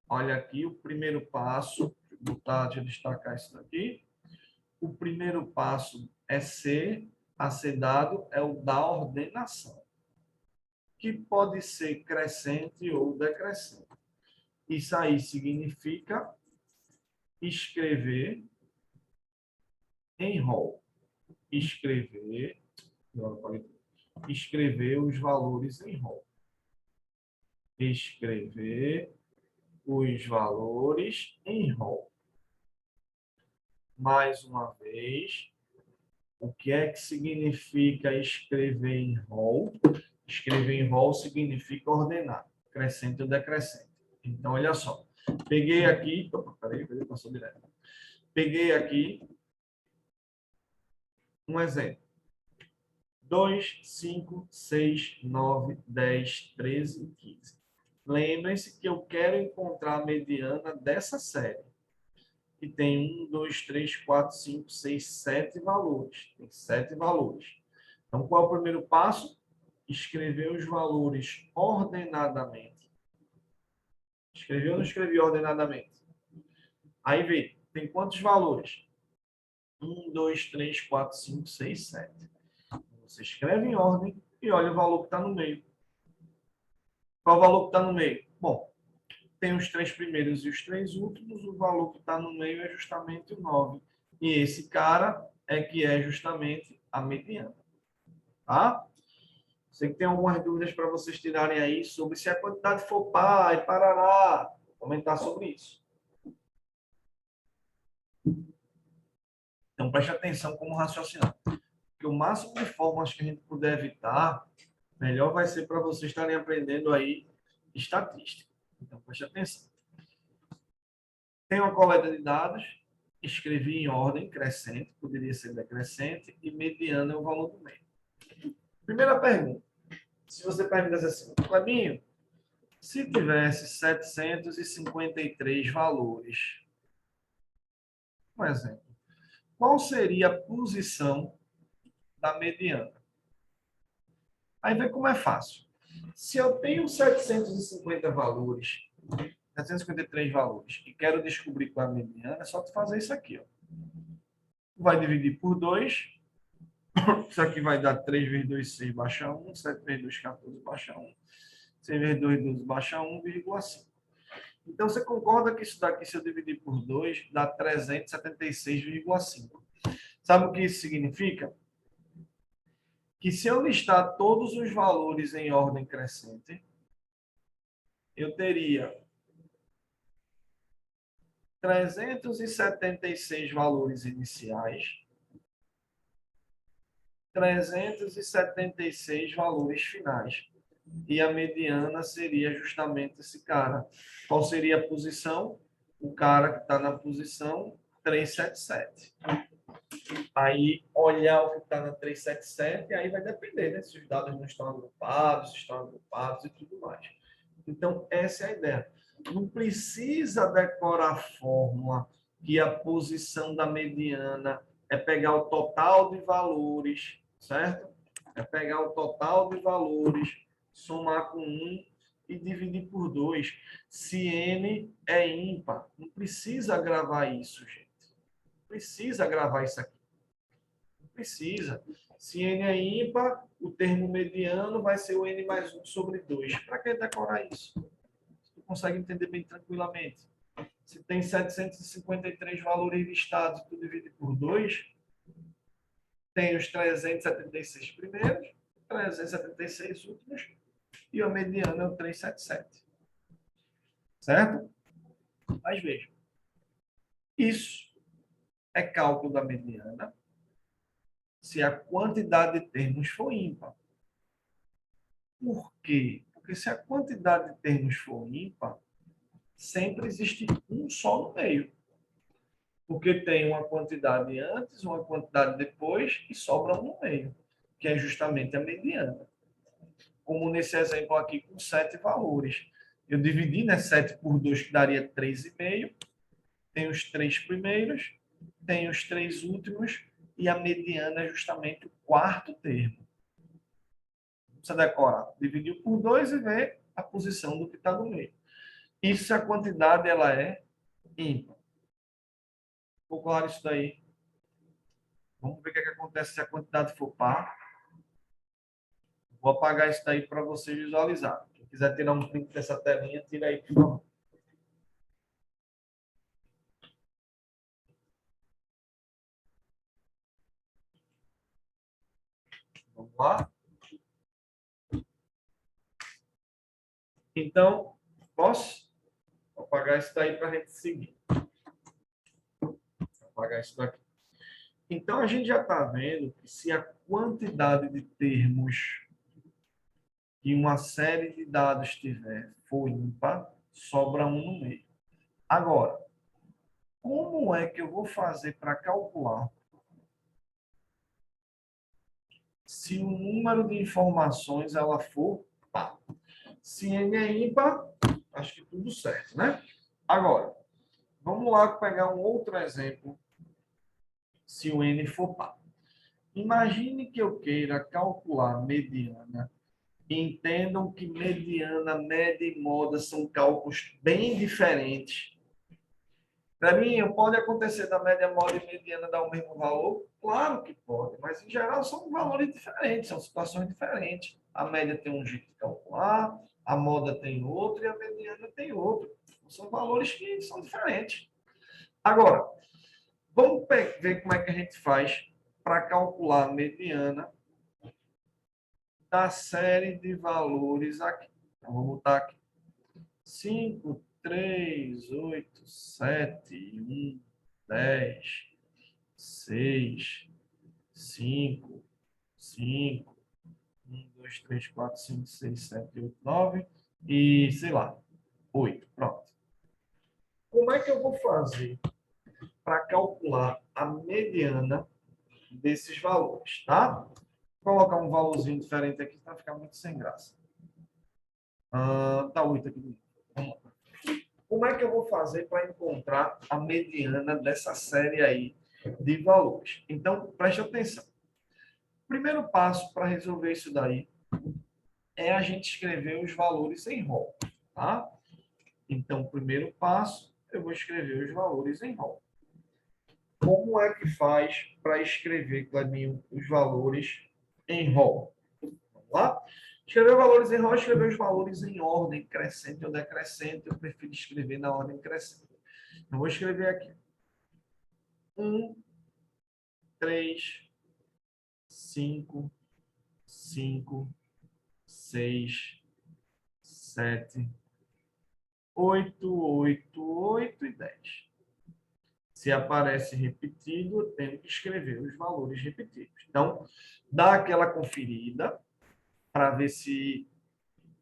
olha aqui, o primeiro passo, deixa eu destacar isso daqui. O primeiro passo a ser dado é o da ordenação, que pode ser crescente ou decrescente. Isso aí significa escrever em rol. Escrever os valores em rol. Escrever os valores em rol. Mais uma vez, o que é que significa escrever em rol? Escrever em rol significa ordenar, crescente ou decrescente. Então, olha só. Peguei aqui, peraí, passou direto. Peguei aqui um exemplo. 2, 5, 6, 9, 10, 13 e 15. Lembrem-se que eu quero encontrar a mediana dessa série, que tem 1, 2, 3, 4, 5, 6, 7 valores. Tem 7 valores. Então, qual é o primeiro passo? Escrever os valores ordenadamente. Escreveu ou não escreveu ordenadamente? Aí vê, tem quantos valores? 1, 2, 3, 4, 5, 6, 7. Você escreve em ordem e olha o valor que está no meio. Qual o valor que está no meio? Bom, tem os 3 primeiros e os 3 últimos, o valor que está no meio é justamente o 9. E esse cara é justamente a mediana. Tá? Sei que tem algumas dúvidas para vocês tirarem aí sobre se a quantidade for par e parará. Vou comentar sobre isso. Então, preste atenção como raciocinar. Porque o máximo de formas que a gente puder evitar, melhor vai ser para vocês estarem aprendendo aí estatística. Então, preste atenção. Tem uma coleta de dados, escrevi em ordem crescente, poderia ser decrescente, e mediana é o valor do meio. Primeira pergunta. Se você perguntasse assim, Clebinho, se tivesse 753 valores, por exemplo, qual seria a posição da mediana? Aí vê como é fácil. Se eu tenho 750 valores, 753 valores, e quero descobrir qual é a mediana, é só tu fazer isso aqui. Ó. Vai dividir por 2. Isso aqui vai dar 3 vezes 2, 6, baixa 1. 7 vezes 2, 14, baixa 1. 6 vezes 2, 12, baixa 1,5. Então, você concorda que isso daqui, se eu dividir por 2, dá 376,5. Sabe o que isso significa? Que se eu listar todos os valores em ordem crescente, eu teria 376 valores iniciais, 376 valores finais. E a mediana seria justamente esse cara. Qual seria a posição? O cara que está na posição 377. Aí, olhar o que está na 377, aí vai depender, né? Se os dados não estão agrupados, se estão agrupados e tudo mais. Então, essa é a ideia. Não precisa decorar a fórmula que a posição da mediana é pegar o total de valores, certo? É pegar o total de valores, somar com 1 e dividir por 2. Se n é ímpar, não precisa gravar isso, gente. Não precisa gravar isso aqui. Não precisa. Se n é ímpar, o termo mediano vai ser o n mais 1 sobre 2. Para que decorar isso? Tu consegue entender bem tranquilamente. Se tem 753 valores listados e tu divide por 2, tem os 376 primeiros, 376 últimos, e a mediana é o 377. Certo? Mas veja, isso é cálculo da mediana se a quantidade de termos for ímpar. Por quê? Porque se a quantidade de termos for ímpar, sempre existe um só no meio. Porque tem uma quantidade antes, uma quantidade depois e sobra um no meio, que é justamente a mediana. Como nesse exemplo aqui com 7 valores. Eu dividi, né, 7 por 2, que daria 3,5. Tem os 3 primeiros, tem os 3 últimos, e a mediana é justamente o quarto termo. Você decora, dividiu por 2 e vê a posição do que está no meio. Isso se a quantidade ela é ímpar. Ficou claro isso daí? Vamos ver o que acontece se a quantidade for par. Vou apagar isso daí para você visualizar. Quem quiser tirar um print dessa telinha, tira aí, por favor. Vamos lá? Então, posso apagar isso daí para a gente seguir. Vou apagar isso daqui. Então, a gente já está vendo que se a quantidade de termos que uma série de dados tiver for ímpar, sobra um no meio. Agora, como é que eu vou fazer para calcular se o número de informações ela for par? Se n é ímpar, acho que tudo certo, né? Agora, vamos lá pegar um outro exemplo, se o n for par. Imagine que eu queira calcular mediana. Entendam que mediana, média e moda são cálculos bem diferentes. Para mim, pode acontecer da média, moda e mediana dar o mesmo valor? Claro que pode, mas em geral são valores diferentes, são situações diferentes. A média tem um jeito de calcular, a moda tem outro e a mediana tem outro. São valores que são diferentes. Agora, vamos ver como é que a gente faz para calcular a mediana da série de valores aqui. Então, vou botar aqui 5, 3, 8, 7, 1, 10, 6, 5, 5, 1, 2, 3, 4, 5, 6, 7, 8, 9 e, sei lá, 8. Pronto. Como é que eu vou fazer para calcular a mediana desses valores, tá? Vou colocar um valorzinho diferente aqui para ficar muito sem graça. Tá 8 aqui. Vamos lá. Como é que eu vou fazer para encontrar a mediana dessa série aí de valores? Então, preste atenção. O primeiro passo para resolver isso daí é a gente escrever os valores em rol, tá? Então, o primeiro passo, eu vou escrever os valores em rol. Como é que faz para escrever, Clebinho, os valores em rol? Vamos lá? Escrever valores em rol, escrever os valores em ordem crescente ou decrescente. Eu prefiro escrever na ordem crescente. Eu vou escrever aqui. 1, 3, 5, 5, 6, 7, 8, 8, 8 e 10. Se aparece repetido, eu tenho que escrever os valores repetidos. Então, dá aquela conferida para ver se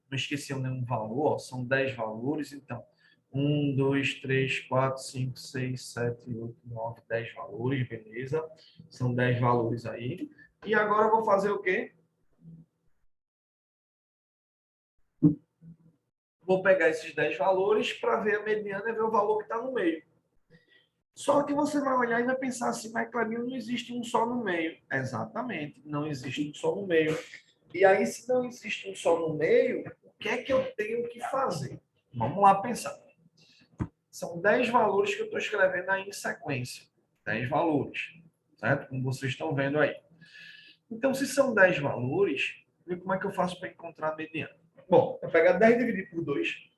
não esqueceu nenhum valor. Ó, são 10 valores, então 1, 2, 3, 4, 5, 6, 7, 8, 9, 10 valores, beleza? São 10 valores aí. E agora eu vou fazer o quê? Vou pegar esses 10 valores para ver a mediana e ver o valor que está no meio. Só que você vai olhar e vai pensar assim, mas Clebinho, não existe um só no meio. Exatamente, não existe um só no meio. E aí, se não existe um só no meio, o que é que eu tenho que fazer? Vamos lá pensar. São 10 valores que eu estou escrevendo aí em sequência. 10 valores, certo? Como vocês estão vendo aí. Então, se são 10 valores, como é que eu faço para encontrar a mediana? Bom, eu pegar 10 dividido por 2.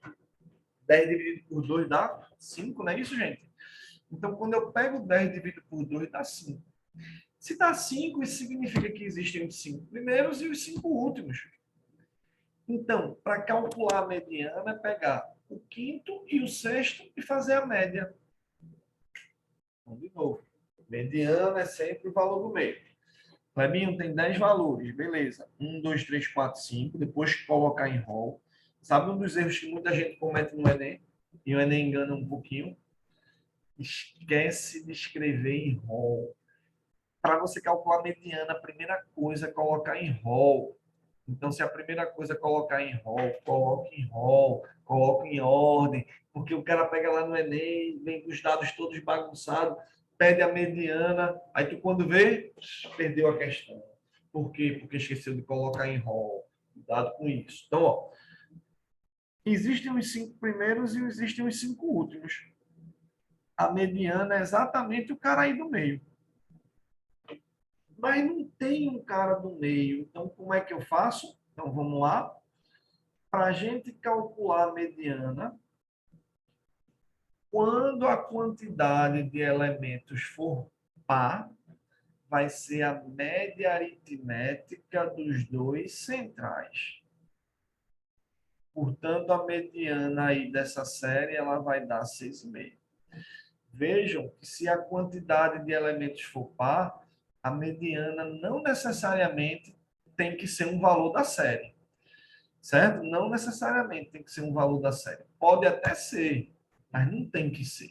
10 dividido por 2 dá 5, não é isso, gente? Então, quando eu pego 10 dividido por 2, dá 5. Se dá 5, isso significa que existem os 5 primeiros e os 5 últimos. Então, para calcular a mediana, é pegar o quinto e o sexto e fazer a média. Então, de novo, mediana é sempre o valor do meio. Clebinho tem 10 valores, beleza. 1, 2, 3, 4, 5. Depois colocar em rol. Sabe um dos erros que muita gente comete no Enem? e o Enem engana um pouquinho, esquece de escrever em rol. Para você calcular a mediana, a primeira coisa é colocar em rol. Então, se a primeira coisa é colocar em rol, coloque em ordem, porque o cara pega lá no Enem, vem com os dados todos bagunçados, pede a mediana, aí tu quando vê, perdeu a questão. Por quê? Porque esqueceu de colocar em rol. Cuidado com isso. Então, ó, existem os 5 primeiros e existem os 5 últimos. A mediana é exatamente o cara aí do meio. Mas não tem um cara do meio. Então, como é que eu faço? Então, vamos lá. Para a gente calcular a mediana, quando a quantidade de elementos for par, vai ser a média aritmética dos dois centrais. Portanto, a mediana aí dessa série ela vai dar 6,5. Vejam que se a quantidade de elementos for par, a mediana não necessariamente tem que ser um valor da série, certo? Não necessariamente tem que ser um valor da série. Pode até ser, mas não tem que ser,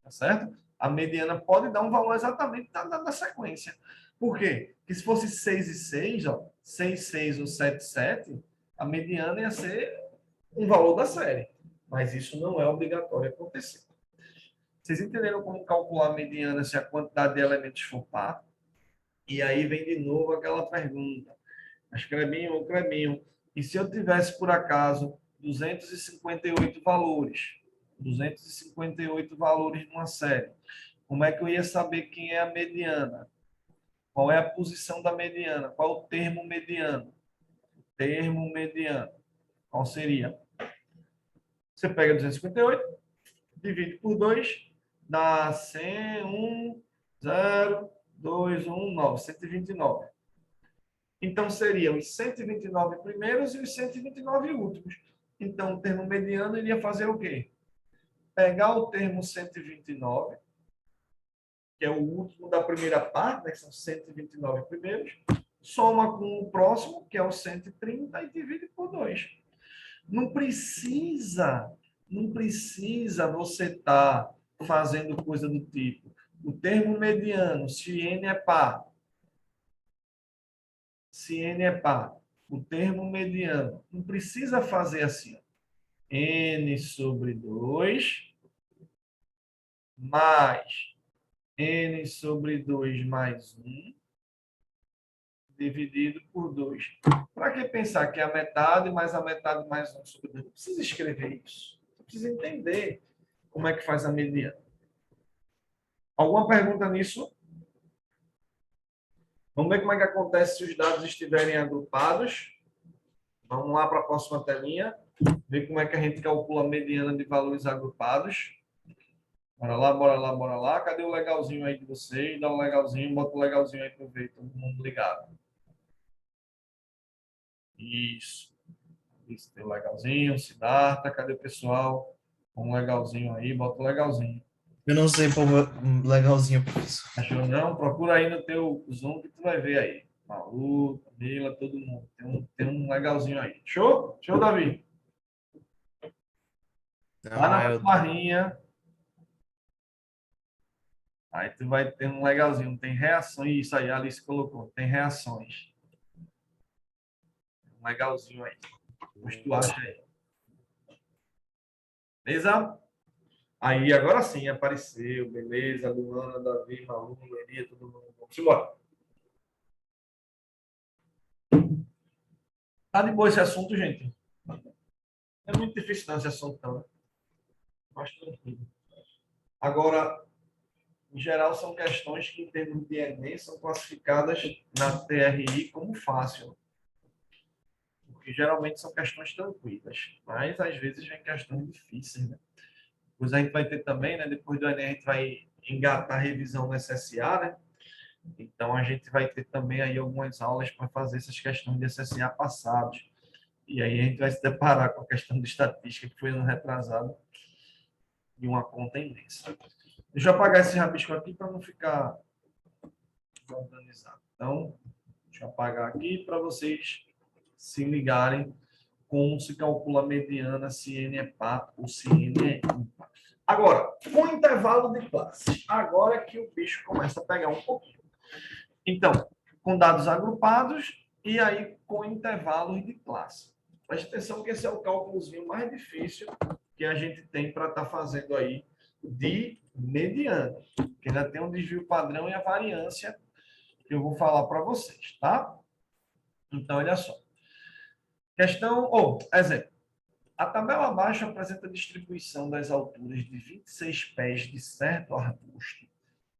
tá certo? A mediana pode dar um valor exatamente da sequência. Por quê? Porque se fosse 6 e 6, ó, 6, 6 ou 7, 7, a mediana ia ser um valor da série. Mas isso não é obrigatório acontecer. Vocês entenderam como calcular a mediana se a quantidade de elementos for par? E aí vem de novo aquela pergunta. Mas Clebinho, e se eu tivesse, por acaso, 258 valores? 258 valores numa série. Como é que eu ia saber quem é a mediana? Qual é a posição da mediana? Qual é o termo mediano? Termo mediano. Qual seria? Você pega 258, divide por 2, dá 100, 1, 0, 2, 1, 9, 129. Então, seriam os 129 primeiros e os 129 últimos. Então, o termo mediano iria fazer o quê? Pegar o termo 129, que é o último da primeira parte, né, que são 129 primeiros, soma com o próximo, que é o 130, e divide por 2. Não precisa, não precisa você estar fazendo coisa do tipo, o termo mediano, se n é par, se n é par, o termo mediano, não precisa fazer assim, ó, n sobre 2 mais n sobre 2 mais 1 dividido por 2. Para que pensar que é a metade mais a metade mais 1 sobre 2? Não precisa escrever isso. Você precisa entender como é que faz a mediana. Alguma pergunta nisso? Vamos ver como é que acontece se os dados estiverem agrupados. Vamos lá para a próxima telinha. Ver como é que a gente calcula a mediana de valores agrupados. Bora lá, bora lá, bora lá. Cadê o legalzinho aí de vocês? Dá um legalzinho, bota o legalzinho aí para eu ver. Todo mundo ligado. Isso. Isso, tem o legalzinho, Siddhartha. Cadê o pessoal? Um legalzinho aí, bota o legalzinho. Eu não sei pôr legalzinho, professor. Achou não? Procura aí no teu Zoom que tu vai ver aí. Malu, Camila, todo mundo. Tem um legalzinho aí. Show? Show, Davi? Lá Não, na eu... barrinha. Aí tu vai ter um legalzinho. Tem reações. Isso aí, a Alice colocou. Tem reações. Um legalzinho aí. Depois tu acha aí. Beleza? Aí, agora sim, apareceu. Beleza, Luana, Davi, Malu, Elia, todo mundo. Vamos embora. Tá de boa esse assunto, gente? Não é muito difícil não esse assunto, não. Mas tranquilo. Agora, em geral, são questões que, em termos de Enem, são classificadas na TRI como fácil. Porque geralmente são questões tranquilas. Mas, às vezes, vem questões difíceis, né? Depois a gente vai ter também, né? Depois do Enem, a gente vai engatar a revisão no SSA, né? Então, a gente vai ter também aí algumas aulas para fazer essas questões de SSA passados. E aí a gente vai se deparar com a questão de estatística, que foi ano retrasado, de uma conta imensa. Deixa eu apagar esse rabisco aqui para não ficar organizado. Então, deixa eu apagar aqui para vocês se ligarem como se calcula a mediana, se n é par ou se n é ímpar. Agora, com intervalo de classe, agora é que o bicho começa a pegar um pouquinho. Então, com dados agrupados e aí com intervalos de classe. Preste atenção que esse é o cálculozinho mais difícil que a gente tem para estar fazendo aí de mediana, que ainda tem um desvio padrão e a variância que eu vou falar para vocês, tá? Então, olha só. Questão, ou, exemplo. A tabela abaixo apresenta a distribuição das alturas de 26 pés de certo arbusto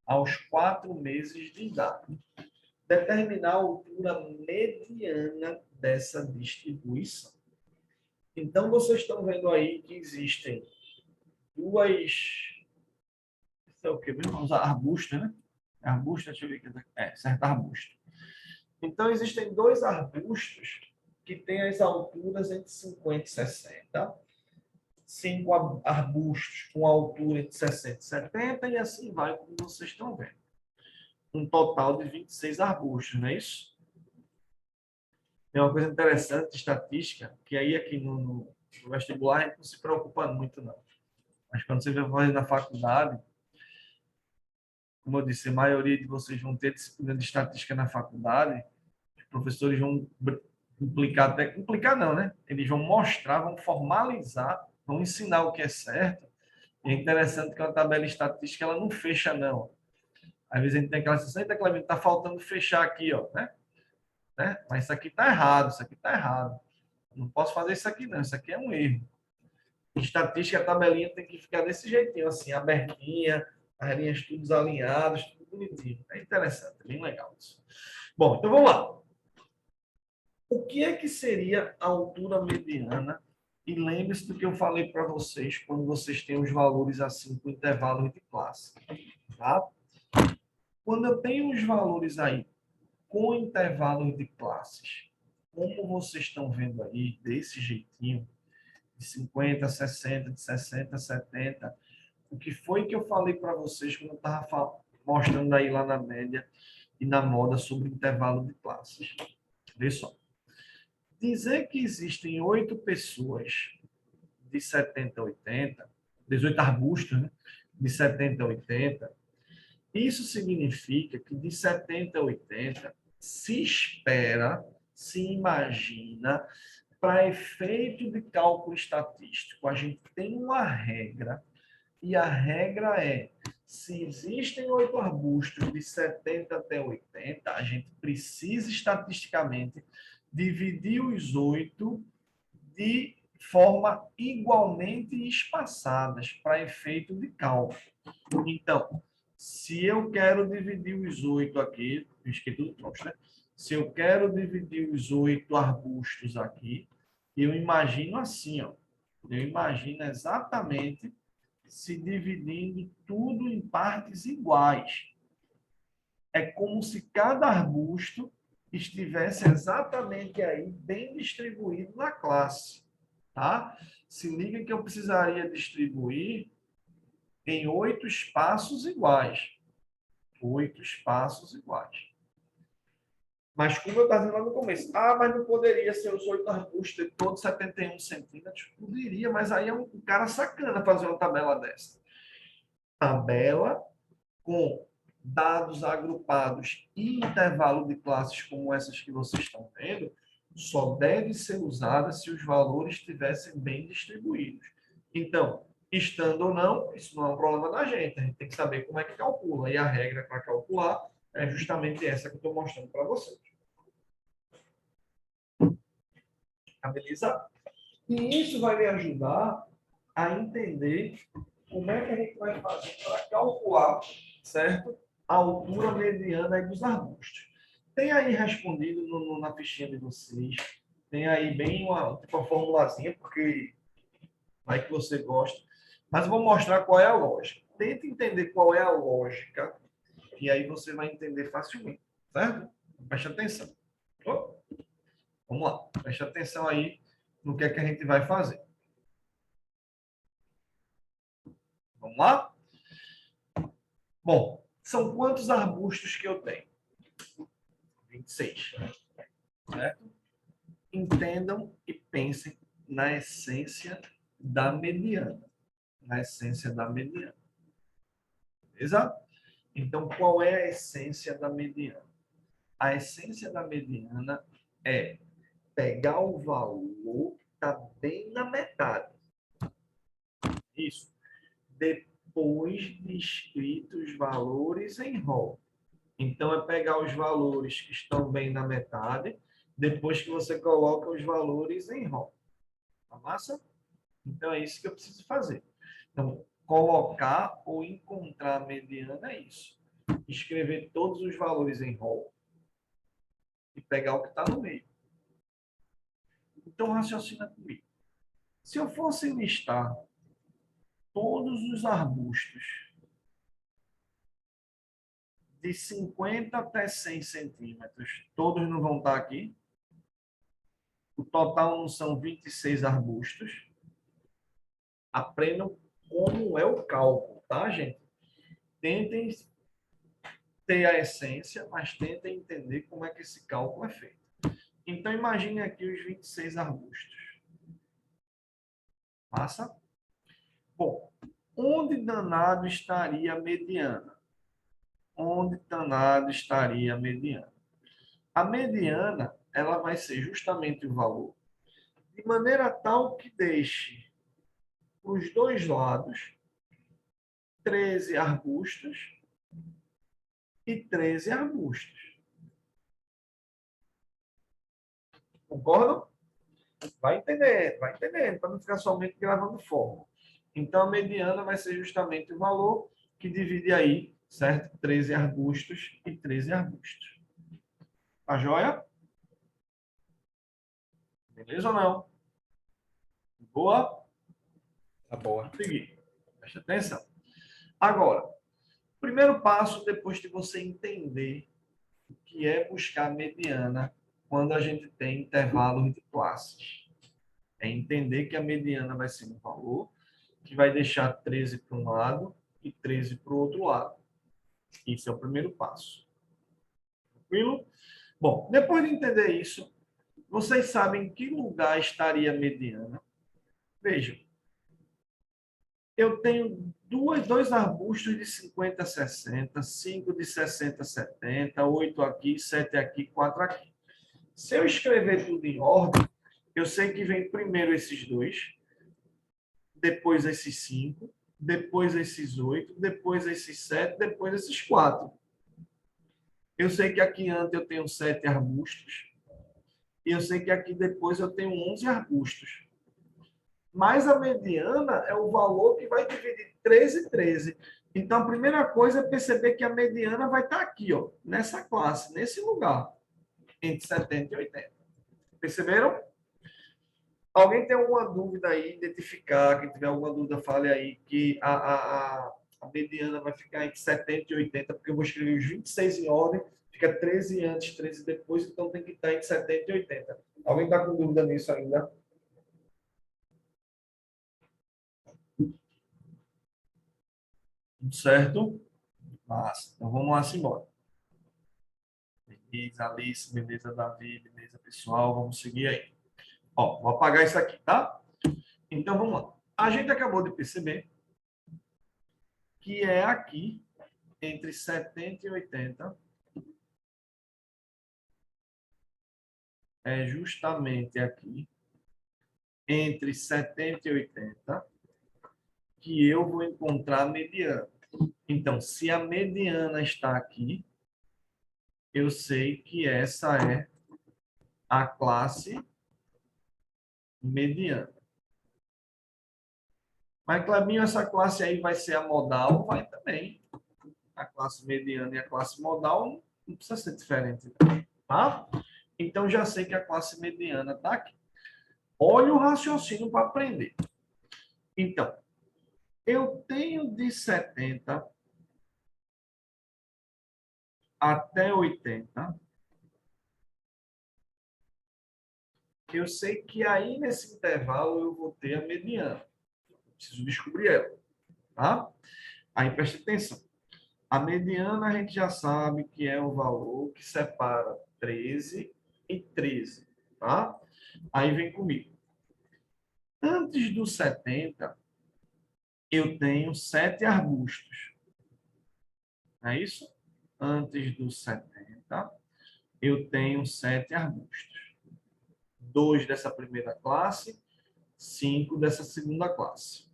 aos 4 meses de idade. Determinar a altura mediana dessa distribuição. Então, vocês estão vendo aí que existem duas... Isso é o que mesmo? Vamos usar arbusto, né? Arbusto, deixa eu ver aqui. Certo arbusto. Então, existem dois arbustos que têm as alturas entre 50 e 60. 5 arbustos com altura entre 60 e 70, e assim vai, como vocês estão vendo. Um total de 26 arbustos, não é isso? Tem uma coisa interessante de estatística, que aí aqui no vestibular a gente não se preocupa muito, não. Mas quando você vai fazer na faculdade, como eu disse, a maioria de vocês vão ter disciplina de estatística na faculdade, os professores vão implicar não, né? Eles vão mostrar, vão formalizar, vão ensinar o que é certo. E é interessante que a tabela estatística ela não fecha, não. Às vezes a gente tem aquela sensação, que está faltando fechar aqui, ó, né? Mas isso aqui está errado, isso aqui está errado. Não posso fazer isso aqui, não. Isso aqui é um erro. Em estatística, a tabelinha tem que ficar desse jeitinho, assim, abertinha, as linhas todas alinhadas, tudo bonitinho. É interessante, é bem legal isso. Bom, então vamos lá. O que é que seria a altura mediana? E lembre-se do que eu falei para vocês quando vocês têm os valores assim com intervalos de classe. Tá? Quando eu tenho os valores aí com intervalos de classes, como vocês estão vendo aí, desse jeitinho, de 50 a 60, de 60 a 70, o que foi que eu falei para vocês quando eu estava mostrando aí lá na média e na moda sobre intervalo de classes? Vê só. Dizer que existem 8 pessoas de 70 a 80, 18 arbustos, né? De 70 a 80, isso significa que de 70 a 80 se espera, se imagina, para efeito de cálculo estatístico, a gente tem uma regra, e a regra é, se existem 8 arbustos de 70 até 80, a gente precisa estatisticamente dividir os 8 de forma igualmente espaçadas para efeito de cálculo. Então, se eu quero dividir os 8 aqui, eu esqueci tudo pronto, né? Se eu quero dividir os 8 arbustos aqui, eu imagino assim, ó. Eu imagino exatamente se dividindo tudo em partes iguais. É como se cada arbusto estivesse exatamente aí, bem distribuído na classe. Tá? Se liga que eu precisaria distribuir em 8 espaços iguais. 8 espaços iguais. Mas como eu estava dizendo lá no começo, mas não poderia ser os 8 arbustos de todos 71 centímetros? Poderia, mas aí é um cara sacana fazer uma tabela dessa. Tabela com dados agrupados e intervalo de classes como essas que vocês estão vendo, só deve ser usada se os valores estivessem bem distribuídos. Então, estando ou não, isso não é um problema da gente. A gente tem que saber como é que calcula. E a regra para calcular é justamente essa que eu estou mostrando para vocês. Tá, beleza? E isso vai me ajudar a entender como é que a gente vai fazer para calcular, certo? A altura mediana dos arbustos. Tem aí respondido na fichinha de vocês. Tem aí bem uma formulazinha, porque vai que você gosta. Mas eu vou mostrar qual é a lógica. Tente entender qual é a lógica, e aí você vai entender facilmente, certo? Preste atenção. Vamos lá. Preste atenção aí no que é que a gente vai fazer. Vamos lá? Bom, são quantos arbustos que eu tenho? 26. Certo? entendam e pensem na essência da mediana. Na essência da mediana. Beleza? Então, qual é a essência da mediana? A essência da mediana é pegar o valor que está bem na metade. Isso. Depois de escritos os valores em rol. Então, é pegar os valores que estão bem na metade, depois que você coloca os valores em rol. Tá massa? Então, é isso que eu preciso fazer. Então, colocar ou encontrar a mediana é isso. Escrever todos os valores em rol e pegar o que está no meio. Então, raciocina comigo. Se eu fosse listar todos os arbustos de 50 até 100 centímetros, todos não vão estar aqui? O total não são 26 arbustos. Aprendam como é o cálculo, tá, gente? Tentem ter a essência, mas tentem entender como é que esse cálculo é feito. Então, imagine aqui os 26 arbustos. Passa? Bom, onde danado estaria a mediana? Onde danado estaria a mediana? A mediana, ela vai ser justamente o valor, de maneira tal que deixe os dois lados 13 arbustos e 13 arbustos. Concordam? Vai entendendo, para não ficar somente gravando fórmula. Então, a mediana vai ser justamente o valor que divide aí, certo? 13 arbustos e 13 arbustos. Tá joia? Beleza ou não? Boa? Tá boa. Seguir. Presta atenção. Agora, o primeiro passo, depois de você entender o que é buscar mediana quando a gente tem intervalos de classes, é entender que a mediana vai ser um valor que vai deixar 13 para um lado e 13 para o outro lado. Esse é o primeiro passo. Tranquilo? Bom, depois de entender isso, vocês sabem em que lugar estaria a mediana? Vejam, eu tenho dois arbustos de 50 a 60, 5 de 60 a 70, 8 aqui, 7 aqui, 4 aqui. Se eu escrever tudo em ordem, eu sei que vem primeiro esses dois, depois esses 5, depois esses 8, depois esses 7, depois esses 4. Eu sei que aqui antes eu tenho 7 arbustos, e eu sei que aqui depois eu tenho 11 arbustos. Mas a mediana é o valor que vai dividir 13 e 13. Então, a primeira coisa é perceber que a mediana vai estar aqui, ó, nessa classe, nesse lugar, entre 70 e 80. Perceberam? Alguém tem alguma dúvida aí, identificar, quem tiver alguma dúvida, fale aí, que a mediana vai ficar entre 70 e 80, porque eu vou escrever os 26 em ordem, fica 13 antes, 13 depois, então tem que estar entre 70 e 80. Alguém está com dúvida nisso ainda? Tudo certo? Massa. Então vamos lá, simbora. Beleza, Alice, beleza, Davi, beleza, pessoal, vamos seguir aí. Ó, vou apagar isso aqui, tá? Então vamos lá. A gente acabou de perceber que é aqui, entre 70 e 80, é justamente aqui, entre 70 e 80, que eu vou encontrar a mediana. Então, se a mediana está aqui, eu sei que essa é a classe mediana. Mas, Clebinho, essa classe aí vai ser a modal? Vai também. A classe mediana e a classe modal não precisa ser diferente, tá? Então, já sei que a classe mediana está aqui. Olha o raciocínio para aprender. Então, eu tenho de 70 até 80. Eu sei que aí nesse intervalo eu vou ter a mediana. Preciso descobrir ela, tá? Aí preste atenção. A mediana a gente já sabe que é o valor que separa 13 e 13, tá? Aí vem comigo. Antes do 70, eu tenho 7 arbustos. Não é isso? Antes do 70, eu tenho 7 arbustos. 2 dessa primeira classe, 5 dessa segunda classe.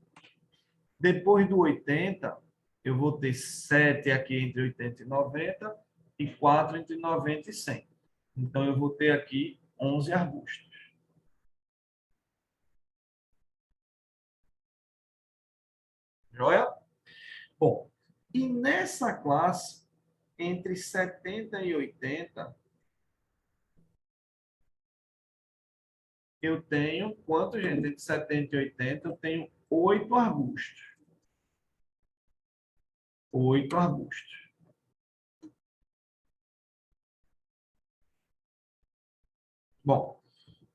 Depois do 80, eu vou ter 7 aqui entre 80 e 90 e 4 entre 90 e 100. Então, eu vou ter aqui 11 arbustos. Joia? Bom, e nessa classe, entre 70 e 80, eu tenho, quanto, gente? Entre 70 e 80, eu tenho 8 arbustos. 8 arbustos. Bom,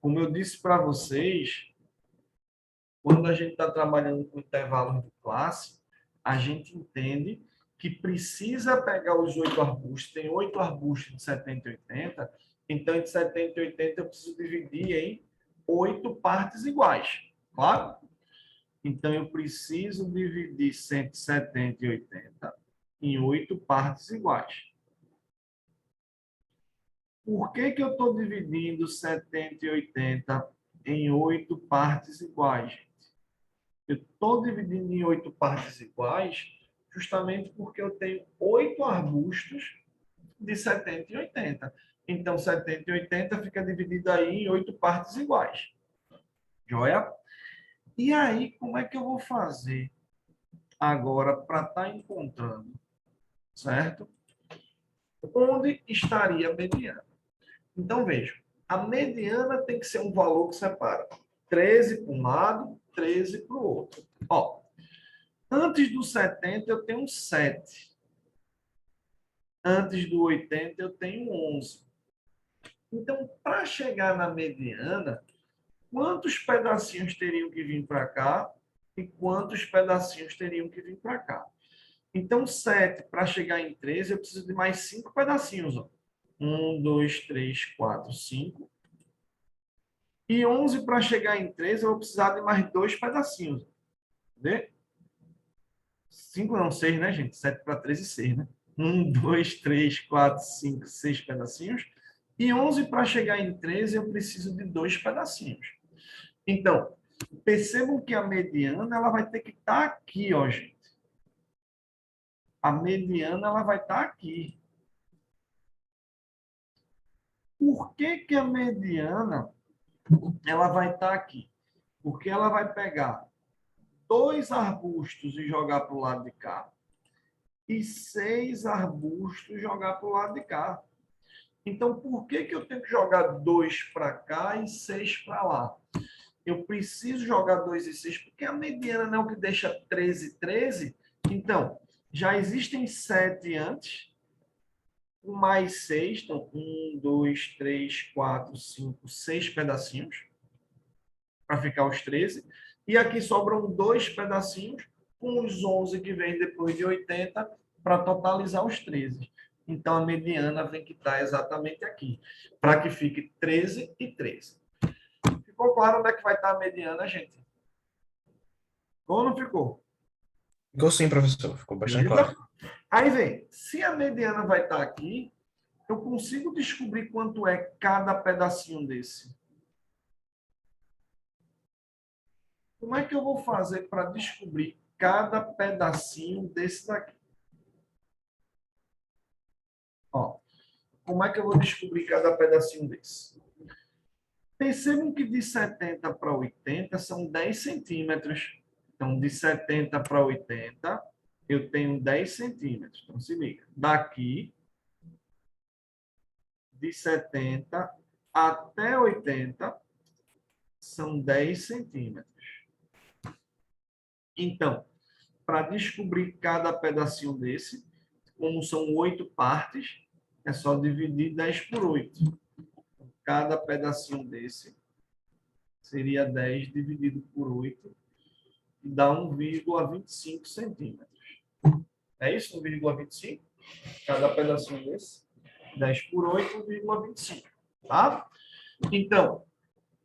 como eu disse para vocês, quando a gente está trabalhando com intervalos de classe, a gente entende que precisa pegar os 8 arbustos. Tem 8 arbustos de 70 e 80, então entre 70 e 80 eu preciso dividir em 8 partes iguais. Claro? Então eu preciso dividir 170 e 80 em 8 partes iguais. Por que que eu estou dividindo 70 e 80 em 8 partes iguais? Eu estou dividindo em 8 partes iguais justamente porque eu tenho 8 arbustos de 70 e 80. Então, 70 e 80 fica dividido aí em 8 partes iguais. Joia? E aí, como é que eu vou fazer agora para estar encontrando, certo? Onde estaria a mediana? Então, veja, a mediana tem que ser um valor que separa 13 para um lado, 13 para o outro. Ó, antes do 70 eu tenho 7. Antes do 80 eu tenho 11. Então, para chegar na mediana, quantos pedacinhos teriam que vir para cá e quantos pedacinhos teriam que vir para cá? Então, 7 para chegar em 13, eu preciso de mais 5 pedacinhos. Ó. 1, 2, 3, 4, 5. E 11 para chegar em 13, eu vou precisar de mais 2 pedacinhos. Entendeu? 5 não, 6, né, gente? 7 para 13, 6, né? 1, 2, 3, 4, 5, 6 pedacinhos. E 11 para chegar em 13, eu preciso de 2 pedacinhos. Então, percebam que a mediana ela vai ter que estar aqui, ó, gente. A mediana ela vai estar aqui. Por que que a mediana ela vai estar aqui? Porque ela vai pegar 2 arbustos e jogar para o lado de cá e 6 arbustos e jogar para o lado de cá. Então, por que que eu tenho que jogar 2 para cá e 6 para lá? Eu preciso jogar 2 e 6 porque a mediana não é o que deixa 13, 13. Então, já existem 7 antes, mais 6. Então, 1, 2, 3, 4, 5, 6 pedacinhos para ficar os 13. E aqui sobram 2 pedacinhos com os 11 que vem depois de 80 para totalizar os 13. Então, a mediana vem que está exatamente aqui, para que fique 13 e 13. Ficou claro onde é que vai estar a mediana, gente? Ou não ficou? Ficou sim, professor. Ficou bastante Beleza? claro. Aí vem, se a mediana vai estar aqui, eu consigo descobrir quanto é cada pedacinho desse. Como é que eu vou fazer para descobrir cada pedacinho desse daqui? Ó, como é que eu vou descobrir cada pedacinho desse? Percebam que de 70 para 80 são 10 centímetros. Então, de 70 para 80, eu tenho 10 centímetros. Então, se liga. Daqui, de 70 até 80, são 10 centímetros. Então, para descobrir cada pedacinho desse, como são 8 partes, é só dividir 10 por 8. Cada pedacinho desse seria 10 dividido por 8, e dá 1,25 centímetros. É isso? 1,25? Cada pedacinho desse. 10 por 8, 1,25. Tá? Então,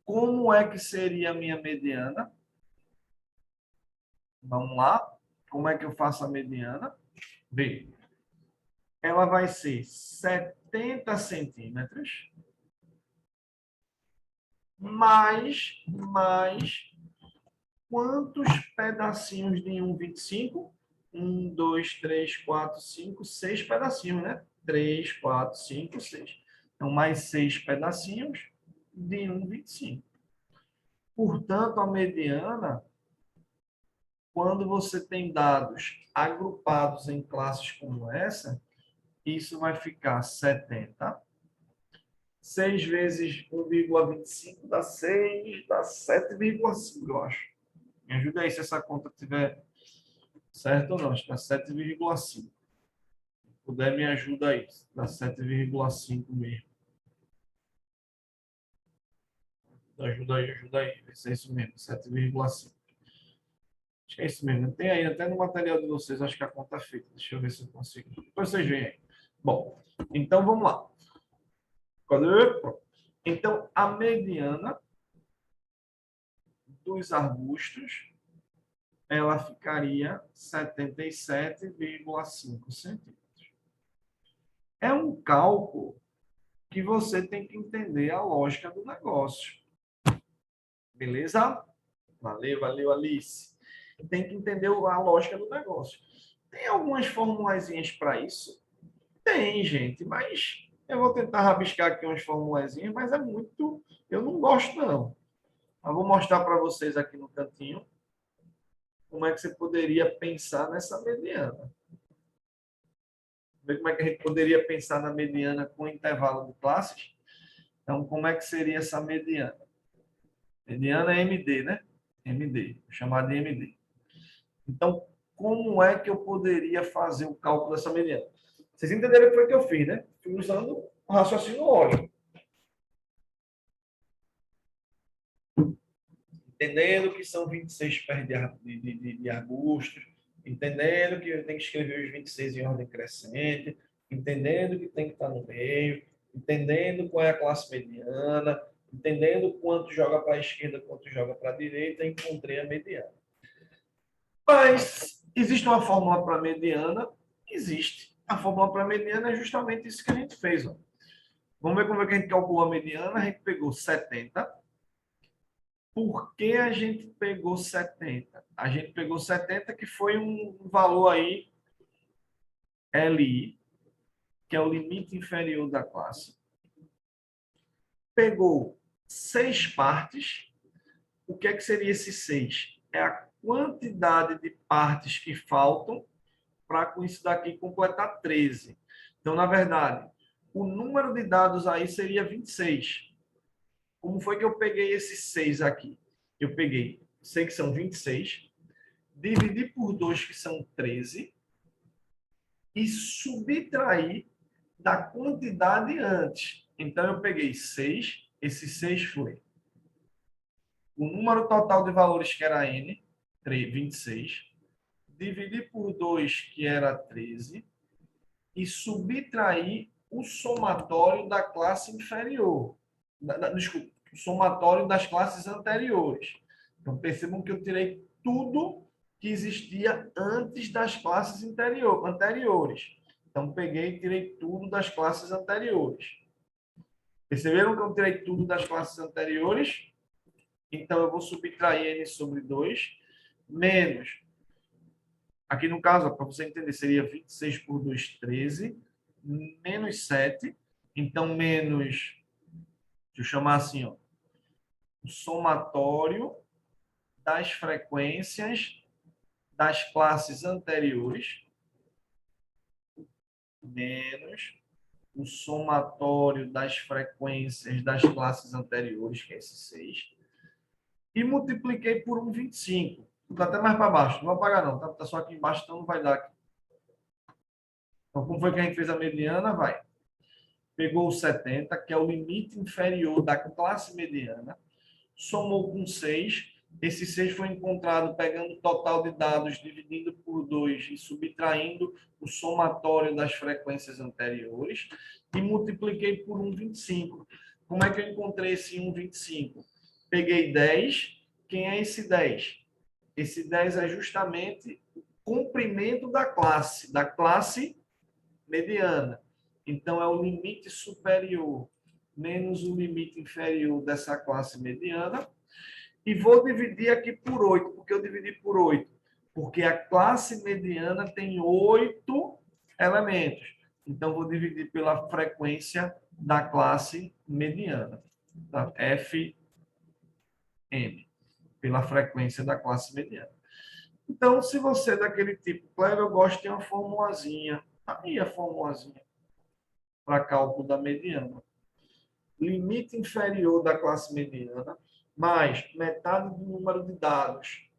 como é que seria a minha mediana? Vamos lá. Como é que eu faço a mediana? Vê. Ela vai ser 70 centímetros mais quantos pedacinhos de 1,25? 1, 2, 3, 4, 5, 6 pedacinhos, né? 3, 4, 5, 6. Então, mais 6 pedacinhos de 1,25. Portanto, a mediana, quando você tem dados agrupados em classes como essa, isso vai ficar 70. 6 vezes 1,25 dá 6, dá 7,5, eu acho. Me ajuda aí se essa conta estiver certo ou não. Acho que dá 7,5. Se puder, me ajuda aí. Dá 7,5 mesmo. Ajuda aí. Vê se é isso mesmo. 7,5. Acho que é isso mesmo. Tem aí, até no material de vocês, acho que a conta é feita. Deixa eu ver se eu consigo. Depois vocês veem aí. Bom, então vamos lá. Pronto. Então, a mediana dos arbustos, ela ficaria 77,5 centímetros. É um cálculo que você tem que entender a lógica do negócio. Beleza? Valeu, Alice. Tem que entender a lógica do negócio. Tem algumas formulazinhas para isso? Tem, gente, mas eu vou tentar rabiscar aqui umas formulazinhas, mas é muito... Eu não gosto, não. Eu vou mostrar para vocês aqui no cantinho como é que você poderia pensar nessa mediana. Ver como é que a gente poderia pensar na mediana com intervalo de classes. Então, como é que seria essa mediana? Mediana é MD, né? MD, chamado de MD. Então, como é que eu poderia fazer o cálculo dessa mediana? Vocês entenderam o que foi que eu fiz, né? Fui usando o raciocínio lógico. Entendendo que são 26 pés de arbustos, entendendo que eu tenho que escrever os 26 em ordem crescente, entendendo que tem que estar no meio, entendendo qual é a classe mediana, entendendo quanto joga para a esquerda, quanto joga para a direita, encontrei a mediana. Mas existe uma fórmula para a mediana? Existe. A fórmula para a mediana é justamente isso que a gente fez. Ó. Vamos ver como é que a gente calculou a mediana. A gente pegou 70. Por que a gente pegou 70? A gente pegou 70, que foi um valor aí, LI, que é o limite inferior da classe. Pegou 6 partes. O que é que seria esses 6? É a quantidade de partes que faltam para com isso daqui completar 13. Então, na verdade, o número de dados aí seria 26. Como foi que eu peguei esses 6 aqui? Eu peguei, sei que são 26, dividi por 2, que são 13, e subtrair da quantidade antes. Então, eu peguei 6, esse 6 foi o número total de valores, que era N, 26, dividi por 2, que era 13, e subtrair o somatório da classe inferior. Desculpa, o somatório das classes anteriores. Então, percebam que eu tirei tudo que existia antes das classes anteriores. Então, peguei e tirei tudo das classes anteriores. Perceberam que eu tirei tudo das classes anteriores? Então, eu vou subtrair n sobre 2, menos... Aqui no caso, para você entender, seria 26 por 2, 13, menos 7. Então, menos, deixa eu chamar assim, ó, o somatório das frequências das classes anteriores, menos o somatório das frequências das classes anteriores, que é esse 6, e multipliquei por 1,25. Está até mais para baixo, não vou apagar não, está só aqui embaixo, então não vai dar aqui. Então, como foi que a gente fez a mediana? Vai. Pegou o 70, que é o limite inferior da classe mediana, somou com 6. Esse 6 foi encontrado pegando o total de dados, dividindo por 2 e subtraindo o somatório das frequências anteriores, e multipliquei por 1,25. Como é que eu encontrei esse 1,25? Peguei 10. Quem é esse 10? Esse 10 é justamente o comprimento da classe mediana. Então, é o limite superior menos o limite inferior dessa classe mediana. E vou dividir aqui por 8. Por que eu dividi por 8? Porque a classe mediana tem 8 elementos. Então, vou dividir pela frequência da classe mediana. Tá? FM, pela frequência da classe mediana. Então, se você é daquele tipo, Cleber, eu gosto de uma formulazinha. Aí a formulazinha para cálculo da mediana. Limite inferior da classe mediana, mais metade do número de dados,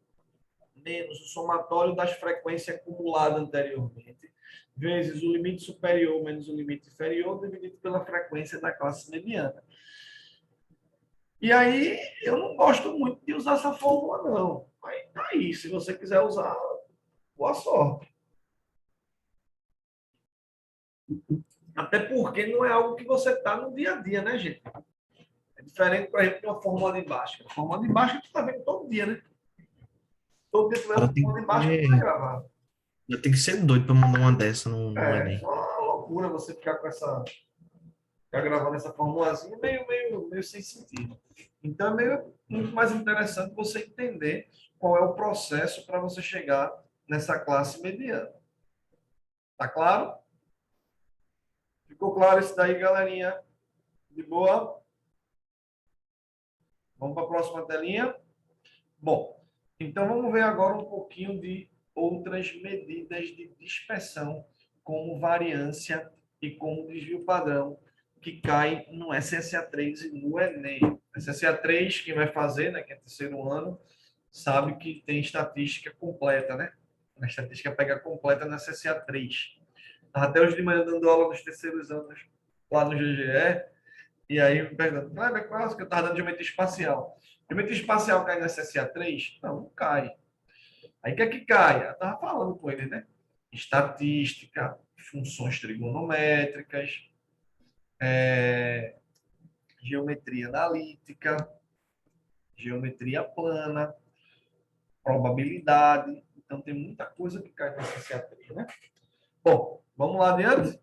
menos o somatório das frequências acumuladas anteriormente, vezes o limite superior menos o limite inferior, dividido pela frequência da classe mediana. E aí, eu não gosto muito de usar essa fórmula, não. Mas tá aí, se você quiser usar, boa sorte. Até porque não é algo que você está no dia a dia, né, gente? É diferente, por exemplo, de uma fórmula de Bhaskara. A fórmula de Bhaskara tu está vendo todo dia, né? Todo dia tu vê uma Ela tem fórmula de que Bhaskara tu vai gravar. tem que ser doido para mandar uma dessa no É, Enem. só uma loucura você ficar com essa. Ficar gravando essa formulazinha meio sem sentido. Então, é muito mais interessante você entender qual é o processo para você chegar nessa classe mediana. Tá claro? Ficou claro isso daí, galerinha? De boa? Vamos para a próxima telinha? Bom, então vamos ver agora um pouquinho de outras medidas de dispersão, como variância e como desvio padrão, que cai no SSA3 e no Enem. SSA3, quem vai fazer, né, que é terceiro ano, sabe que tem estatística completa, né? A estatística pega completa no SSA3. Até hoje de manhã dando aula nos terceiros anos lá no GGE, e aí me perguntam, mas é quase que eu estava dando geometria espacial. Geometria espacial cai no SSA3? Não, não cai. Aí o que é que cai? Eu estava falando com ele, né? Estatística, funções trigonométricas, geometria analítica, geometria plana, probabilidade. Então tem muita coisa que cai no SSA3, né? Bom, vamos lá adiante.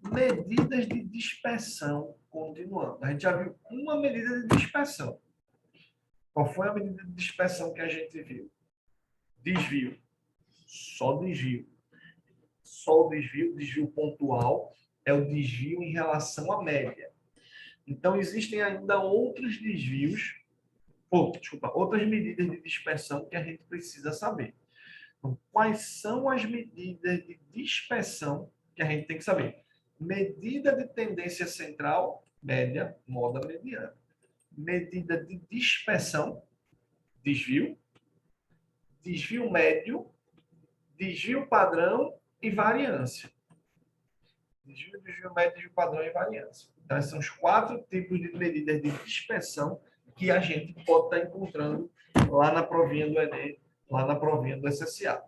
Medidas de dispersão continuando. A gente já viu uma medida de dispersão. Qual foi a medida de dispersão que a gente viu? Desvio. Só desvio. Só o desvio, desvio pontual, é o desvio em relação à média. Então, existem ainda outros desvios, outras medidas de dispersão que a gente precisa saber. Então, quais são as medidas de dispersão que a gente tem que saber? Medida de tendência central, média, moda mediana. Medida de dispersão, desvio, desvio médio, desvio padrão e variância. Desvio médio, desvio padrão e variância. Então, esses são os 4 tipos de medidas de dispersão que a gente pode estar encontrando lá na provinha do Enem, lá na provinha do SSA.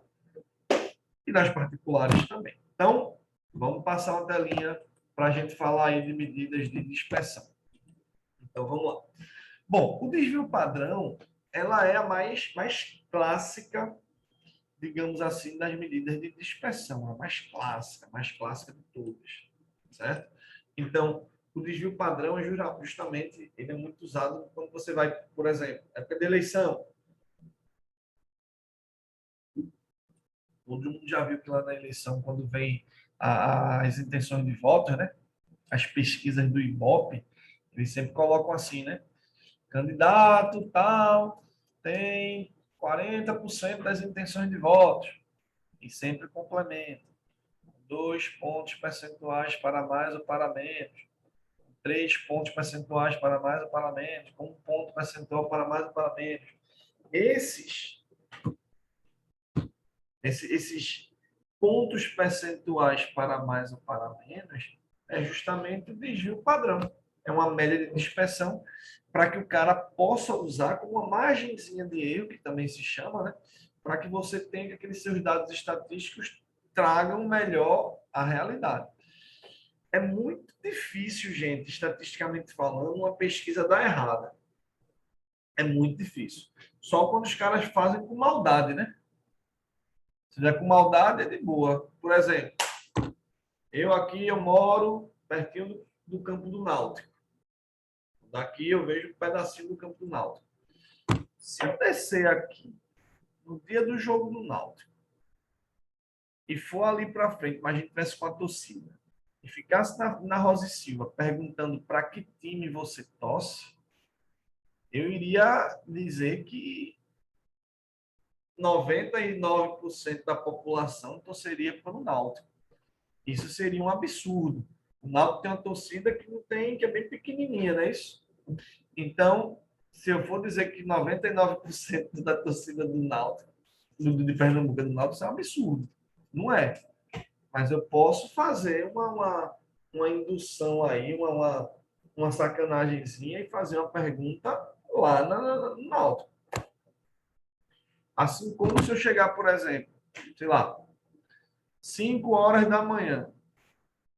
E nas particulares também. Então, vamos passar uma telinha para a gente falar aí de medidas de dispersão. Então, vamos lá. Bom, o desvio padrão, ela é a mais clássica, digamos assim, das medidas de dispersão, a mais clássica de todas, certo? Então, o desvio padrão é justamente, ele é muito usado quando você vai, por exemplo, época de eleição. Todo mundo já viu que lá na eleição, quando vem as intenções de votos, né? As pesquisas do Ibope, eles sempre colocam assim, né? Candidato tal tem 40% das intenções de votos e sempre complementa. 2 pontos percentuais para mais ou para menos. 3 pontos percentuais para mais ou para menos. 1 ponto percentual para mais ou para menos. Esses pontos percentuais para mais ou para menos é justamente o desvio padrão. É uma média de dispersão para que o cara possa usar como uma margenzinha de erro, que também se chama, né? Para que você tenha que aqueles seus dados estatísticos tragam melhor a realidade. É muito difícil, gente, estatisticamente falando, uma pesquisa dar errada. É muito difícil. Só quando os caras fazem com maldade, né? Se fizer com maldade, é de boa. Por exemplo, eu moro pertinho do campo do Náutico. Daqui eu vejo um pedacinho do campo do Náutico. Se eu descer aqui no dia do jogo do Náutico e for ali para frente, mas a gente tivesse com a torcida, e ficasse na Rosa e Silva perguntando para que time você torce, eu iria dizer que 99% da população torceria para o Náutico. Isso seria um absurdo. O Náutico tem uma torcida que não tem, que é bem pequenininha, não é isso? Então, se eu for dizer que 99% da torcida do Náutico, de Pernambuco do Náutico, isso é um absurdo. Não é. Mas eu posso fazer uma indução aí, uma sacanagemzinha e fazer uma pergunta lá no Náutico. Assim como se eu chegar, por exemplo, sei lá, 5 horas da manhã,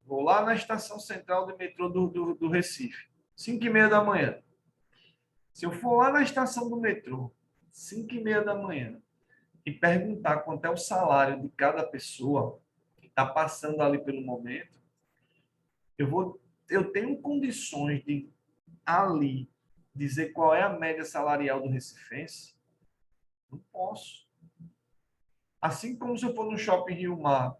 vou lá na estação central do metrô do Recife, 5h30 da manhã. Se eu for lá na estação do metrô, 5h30 da manhã, e perguntar quanto é o salário de cada pessoa que está passando ali pelo momento, eu tenho condições de ali dizer qual é a média salarial do recifense? Não posso. Assim como se eu for no shopping Rio Mar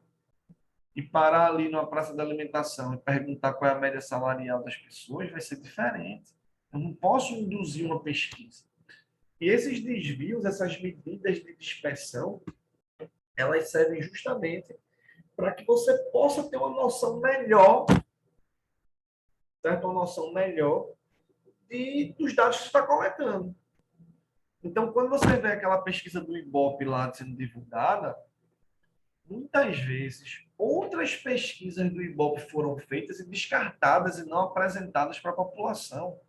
e parar ali numa praça de alimentação e perguntar qual é a média salarial das pessoas, vai ser diferente. Eu não posso induzir uma pesquisa. E esses desvios, essas medidas de dispersão, elas servem justamente para que você possa ter uma noção melhor, certo? Uma noção melhor dos dados que você está coletando. Então, quando você vê aquela pesquisa do Ibope lá sendo divulgada, muitas vezes outras pesquisas do Ibope foram feitas e descartadas e não apresentadas para a população.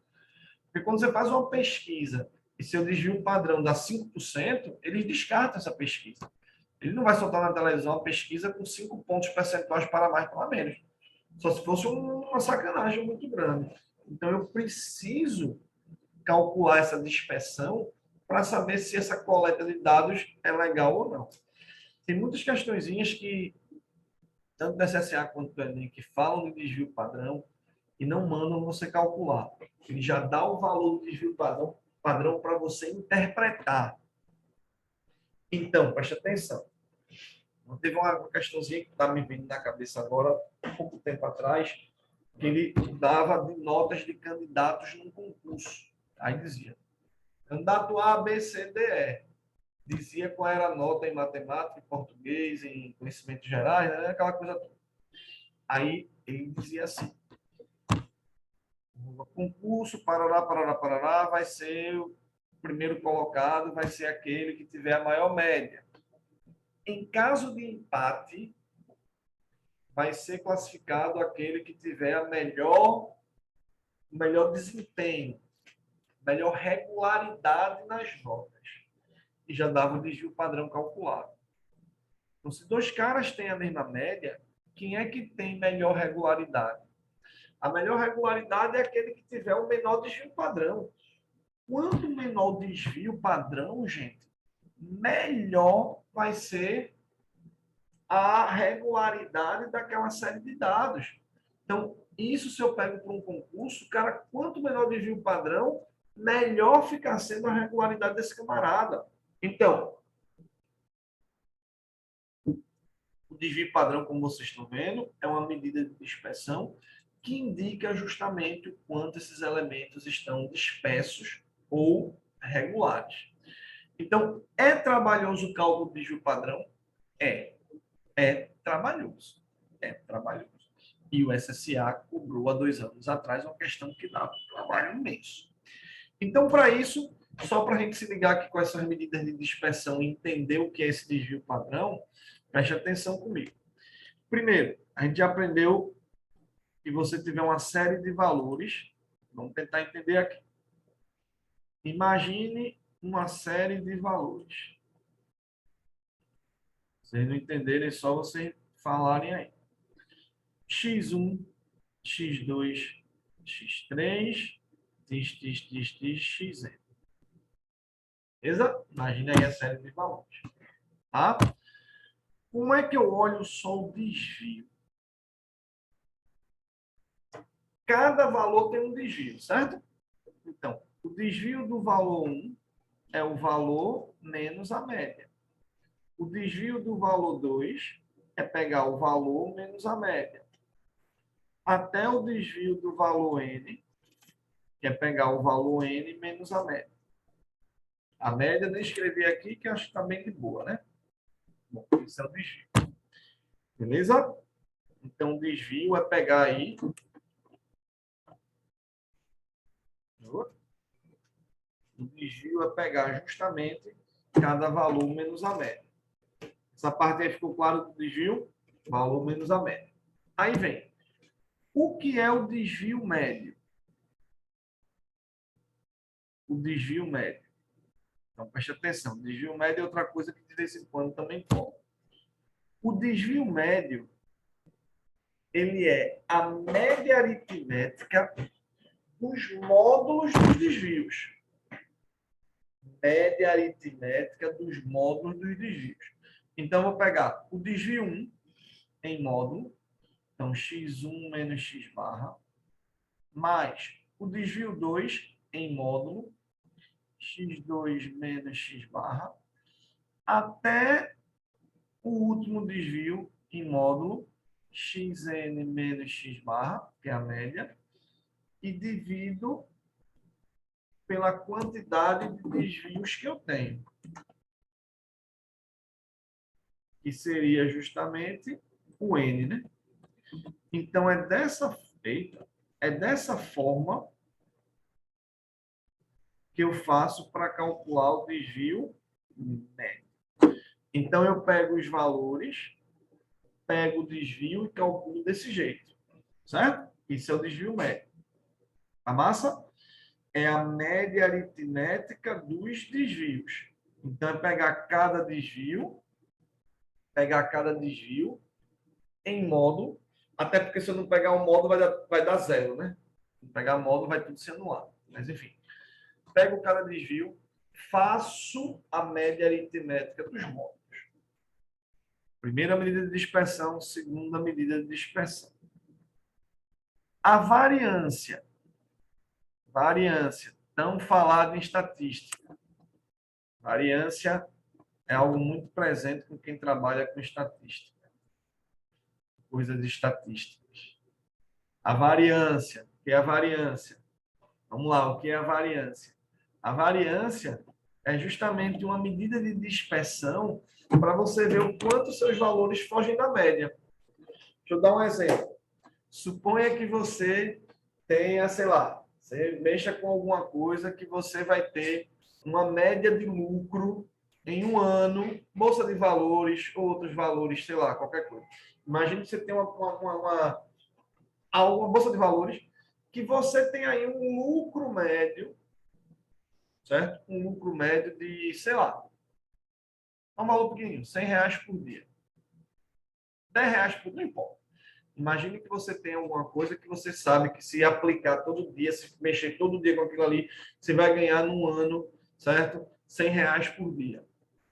Porque quando você faz uma pesquisa e seu desvio padrão dá 5%, eles descartam essa pesquisa. Ele não vai soltar na televisão uma pesquisa com 5 pontos percentuais para mais para menos. Só se fosse uma sacanagem muito grande. Então, eu preciso calcular essa dispersão para saber se essa coleta de dados é legal ou não. Tem muitas questõezinhas que, tanto da SSA quanto do Enem, que falam de desvio padrão e não mandam você calcular. Ele já dá o valor do desvio padrão para você interpretar. Então, preste atenção. Teve uma questãozinha que está me vindo na cabeça agora, há pouco tempo atrás, que ele dava de notas de candidatos num concurso. Aí dizia, candidato A, B, C, D, E. Dizia qual era a nota em matemática, em português, em conhecimentos gerais, né? Aquela coisa toda. Aí ele dizia assim, o concurso, parará, parará, parará, vai ser o primeiro colocado, vai ser aquele que tiver a maior média. Em caso de empate, vai ser classificado aquele que tiver o melhor desempenho, melhor regularidade nas notas. E já dava o desvio padrão calculado. Então, se dois caras têm a mesma média, quem é que tem melhor regularidade? A melhor regularidade é aquele que tiver o menor desvio padrão. Quanto menor o desvio padrão, gente, melhor vai ser a regularidade daquela série de dados. Então, isso se eu pego para um concurso, cara, quanto menor o desvio padrão, melhor fica sendo a regularidade desse camarada. Então, o desvio padrão, como vocês estão vendo, é uma medida de dispersão que indica justamente o quanto esses elementos estão dispersos ou regulares. Então, é trabalhoso o cálculo do desvio padrão? É trabalhoso. É trabalhoso. E o SSA cobrou há 2 anos atrás uma questão que dá um trabalho imenso. Então, para isso, só para a gente se ligar aqui com essas medidas de dispersão e entender o que é esse desvio padrão, preste atenção comigo. Primeiro, a gente já aprendeu que você tiver uma série de valores. Vamos tentar entender aqui. Imagine uma série de valores. Se vocês não entenderem, é só vocês falarem aí. X1, X2, X3, Xn. Beleza? Imagina aí a série de valores. Tá? Como é que eu olho só o desvio? Cada valor tem um desvio, certo? Então, o desvio do valor 1 é o valor menos a média. O desvio do valor 2 é pegar o valor menos a média. Até o desvio do valor n, que é pegar o valor n menos a média. A média eu nem escrevi aqui, que eu acho que está bem de boa, né? Bom, esse é o desvio. Beleza? Então, o desvio é pegar aí. O desvio é pegar justamente cada valor menos a média. Essa parte aí ficou claro do desvio? Valor menos a média. Aí vem. O que é o desvio médio? O desvio médio. Então, preste atenção. O desvio médio é outra coisa que de vez em quando também toma. O desvio médio, ele é a média aritmética dos módulos dos desvios. Média aritmética dos módulos dos desvios. Então, eu vou pegar o desvio 1 em módulo. Então, x1 menos x barra, mais o desvio 2 em módulo, x2 menos x barra, até o último desvio em módulo, xn menos x barra, que é a média, e divido pela quantidade de desvios que eu tenho, que seria justamente o n, né? Então, é dessa forma que eu faço para calcular o desvio médio. Então, eu pego os valores, pego o desvio e calculo desse jeito, certo? Isso é o desvio médio. A massa é a média aritmética dos desvios. Então, é pegar cada desvio em módulo, até porque se eu não pegar o módulo vai dar zero, né? Se pegar o módulo vai tudo se anular. Mas, enfim, pego cada desvio, faço a média aritmética dos módulos. Primeira medida de dispersão, segunda medida de dispersão. A variância, tão falado em estatística. Variância é algo muito presente com quem trabalha com estatística. Coisas estatísticas. A variância, o que é a variância? Vamos lá, o que é a variância? A variância é justamente uma medida de dispersão para você ver o quanto seus valores fogem da média. Deixa eu dar um exemplo. Suponha que você tenha, sei lá, você mexa com alguma coisa que você vai ter uma média de lucro em um ano, bolsa de valores, outros valores, sei lá, qualquer coisa. Imagine que você tem uma bolsa de valores que você tem aí um lucro médio, certo? Um lucro médio de, sei lá, um valor pequenininho, R$ 100 por dia. R$ 10 por dia, não importa. Imagine que você tem alguma coisa que você sabe que se aplicar todo dia, se mexer todo dia com aquilo ali, você vai ganhar num ano, certo? R$ 100 por dia.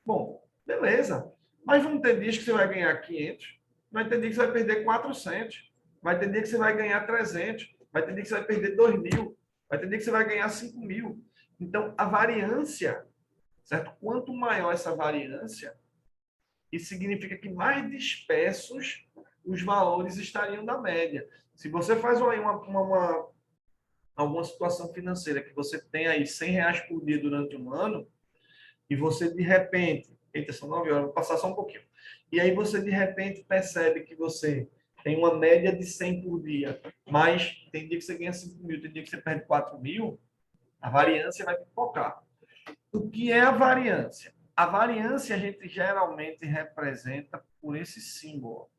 Bom, beleza. Mas vão ter dias que você vai ganhar 500, vai ter dia que você vai perder 400, vai ter dia que você vai ganhar 300, vai ter dia que você vai perder 2.000, vai ter dia que você vai ganhar 5.000. Então, a variância, certo? Quanto maior essa variância, isso significa que mais dispersos os valores estariam da média. Se você faz alguma situação financeira que você tem aí R$ 100 por dia durante um ano, e você de repente, eita, são 9 horas, vou passar só um pouquinho. E aí você de repente percebe que você tem uma média de 100 por dia, mas tem dia que você ganha 5.000, tem dia que você perde 4.000, a variância vai pipocar. O que é a variância? A variância a gente geralmente representa por esse símbolo,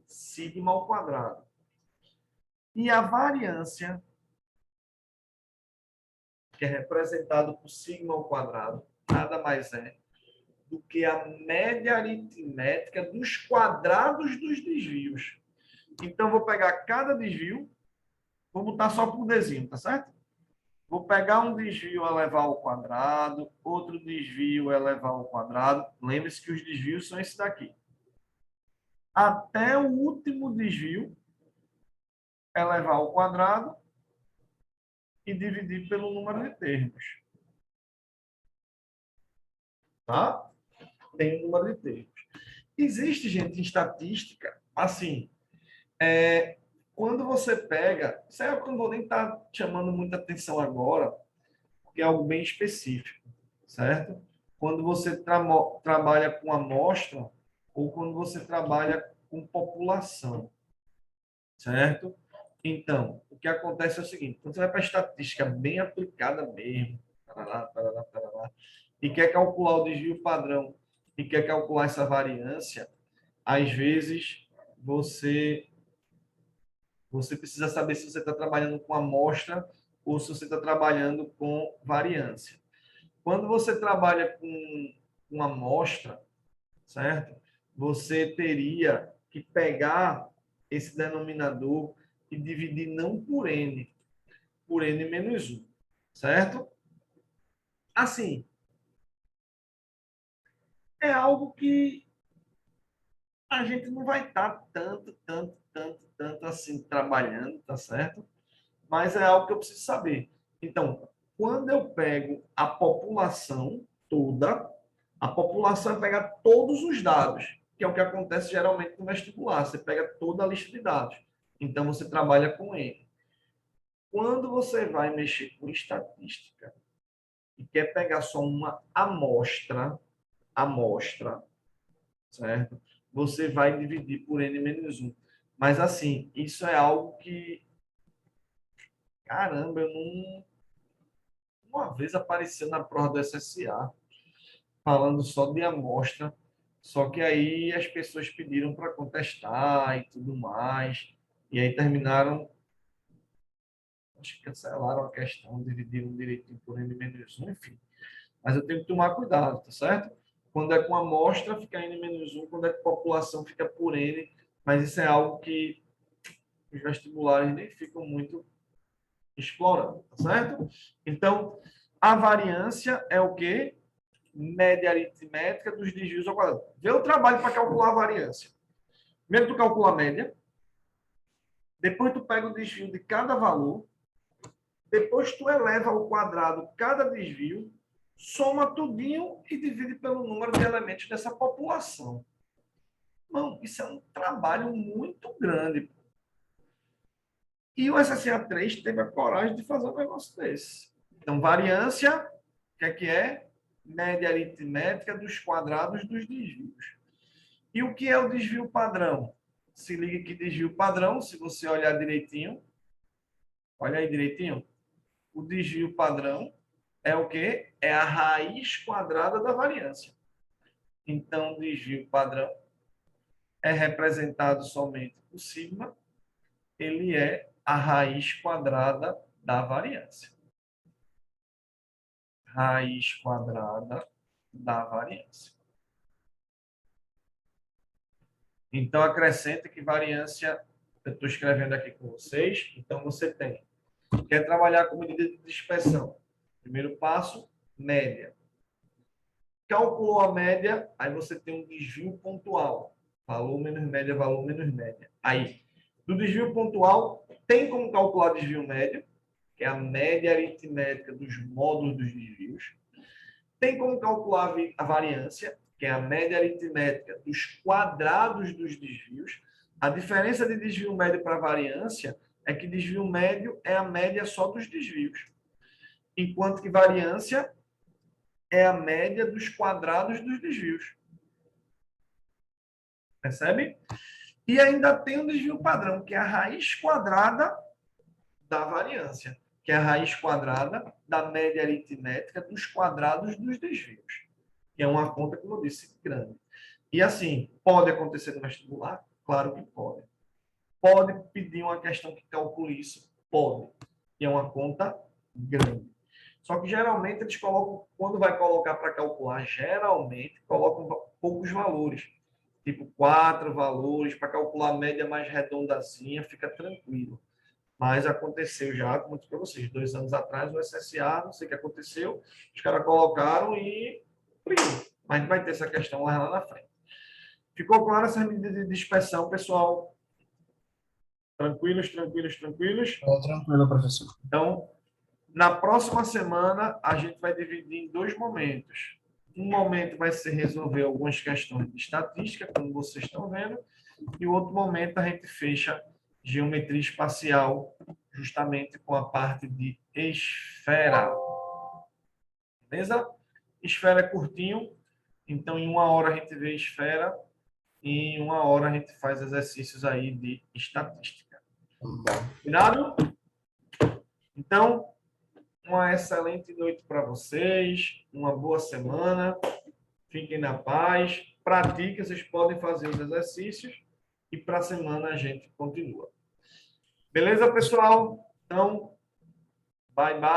sigma ao quadrado. E a variância, que é representado por sigma ao quadrado, nada mais é do que a média aritmética dos quadrados dos desvios. Então, vou pegar cada desvio, vou botar só por desenho, tá certo? Vou pegar um desvio elevado ao quadrado, outro desvio elevado ao quadrado. Lembre-se que os desvios são esse daqui. Até o último desvio elevar ao quadrado e dividir pelo número de termos. Tá? Tem um número de termos. Existe, gente, em estatística, assim, quando você pega, isso é algo que eu não vou nem estar chamando muita atenção agora, porque é algo bem específico, certo? Quando você trabalha com amostra ou quando você trabalha com população, certo? Então, o que acontece é o seguinte, quando você vai para a estatística bem aplicada mesmo, tarará, tarará, tarará, e quer calcular o desvio padrão e quer calcular essa variância, às vezes você precisa saber se você está trabalhando com amostra ou se você está trabalhando com variância. Quando você trabalha com uma amostra, certo? Você teria que pegar esse denominador e dividir não por n menos 1, certo? Assim, é algo que a gente não vai estar tanto assim trabalhando, tá certo? Mas é algo que eu preciso saber. Então, quando eu pego a população toda, a população vai pegar todos os dados, que é o que acontece geralmente no vestibular. Você pega toda a lista de dados. Então, você trabalha com ele. Quando você vai mexer com estatística e quer pegar só uma amostra, certo? Você vai dividir por n menos 1. Mas, assim, isso é algo que, caramba, eu não... Uma vez apareceu na prova do SSA, falando só de amostra, só que aí as pessoas pediram para contestar e tudo mais, e aí terminaram, acho que cancelaram a questão, dividiram direitinho por n menos 1, enfim. Mas eu tenho que tomar cuidado, tá certo? Quando é com amostra, fica n menos 1, quando é com população, fica por n, mas isso é algo que os vestibulares nem ficam muito explorando, tá certo? Então, a variância é o quê? Média aritmética dos desvios ao quadrado. Vê o trabalho para calcular a variância. Primeiro tu calcula a média, depois tu pega o desvio de cada valor, depois tu eleva ao quadrado cada desvio, soma tudinho e divide pelo número de elementos dessa população. Não, isso é um trabalho muito grande. E o SSA3 teve a coragem de fazer um negócio desse. Então, variância, o que é que é? Média aritmética dos quadrados dos desvios. E o que é o desvio padrão? Se liga que desvio padrão, se você olhar direitinho, olha aí direitinho, o desvio padrão é o quê? É a raiz quadrada da variância. Então, o desvio padrão é representado somente por sigma, ele é a raiz quadrada da variância. Raiz quadrada da variância. Então, acrescenta que variância, eu estou escrevendo aqui com vocês, então você tem, quer trabalhar com medida de dispersão. Primeiro passo, média. Calculou a média, aí você tem um desvio pontual. Valor menos média, valor menos média. Aí, do desvio pontual, tem como calcular o desvio médio, que é a média aritmética dos módulos dos desvios. Tem como calcular a variância, que é a média aritmética dos quadrados dos desvios. A diferença de desvio médio para variância é que desvio médio é a média só dos desvios, enquanto que variância é a média dos quadrados dos desvios. Percebe? E ainda tem o desvio padrão, que é a raiz quadrada da variância, que é a raiz quadrada da média aritmética dos quadrados dos desvios, que é uma conta, como eu disse, grande. E assim, pode acontecer no vestibular? Claro que pode. Pode pedir uma questão que calcule isso? Pode. E é uma conta grande. Só que geralmente eles colocam, quando vai colocar para calcular, geralmente colocam poucos valores. Tipo 4 valores, para calcular a média mais redondazinha, fica tranquilo. mas aconteceu já, como eu disse para vocês, 2 anos atrás, o SSA, não sei o que aconteceu, os caras colocaram e mas vai ter essa questão lá na frente. Ficou claro essa medida de dispersão, pessoal? Tranquilos, tranquilos, tranquilos? Tranquilo, professor. Então, na próxima semana, a gente vai dividir em 2 momentos. Um momento vai ser resolver algumas questões de estatística, como vocês estão vendo, e o outro momento a gente fecha geometria espacial, justamente com a parte de esfera. Beleza? Esfera é curtinho, então em 1 hora a gente vê esfera e em 1 hora a gente faz exercícios aí de estatística. Combinado? Então, uma excelente noite para vocês, uma boa semana, fiquem na paz, pratiquem, vocês podem fazer os exercícios e para a semana a gente continua. Beleza, pessoal? Então, bye, bye.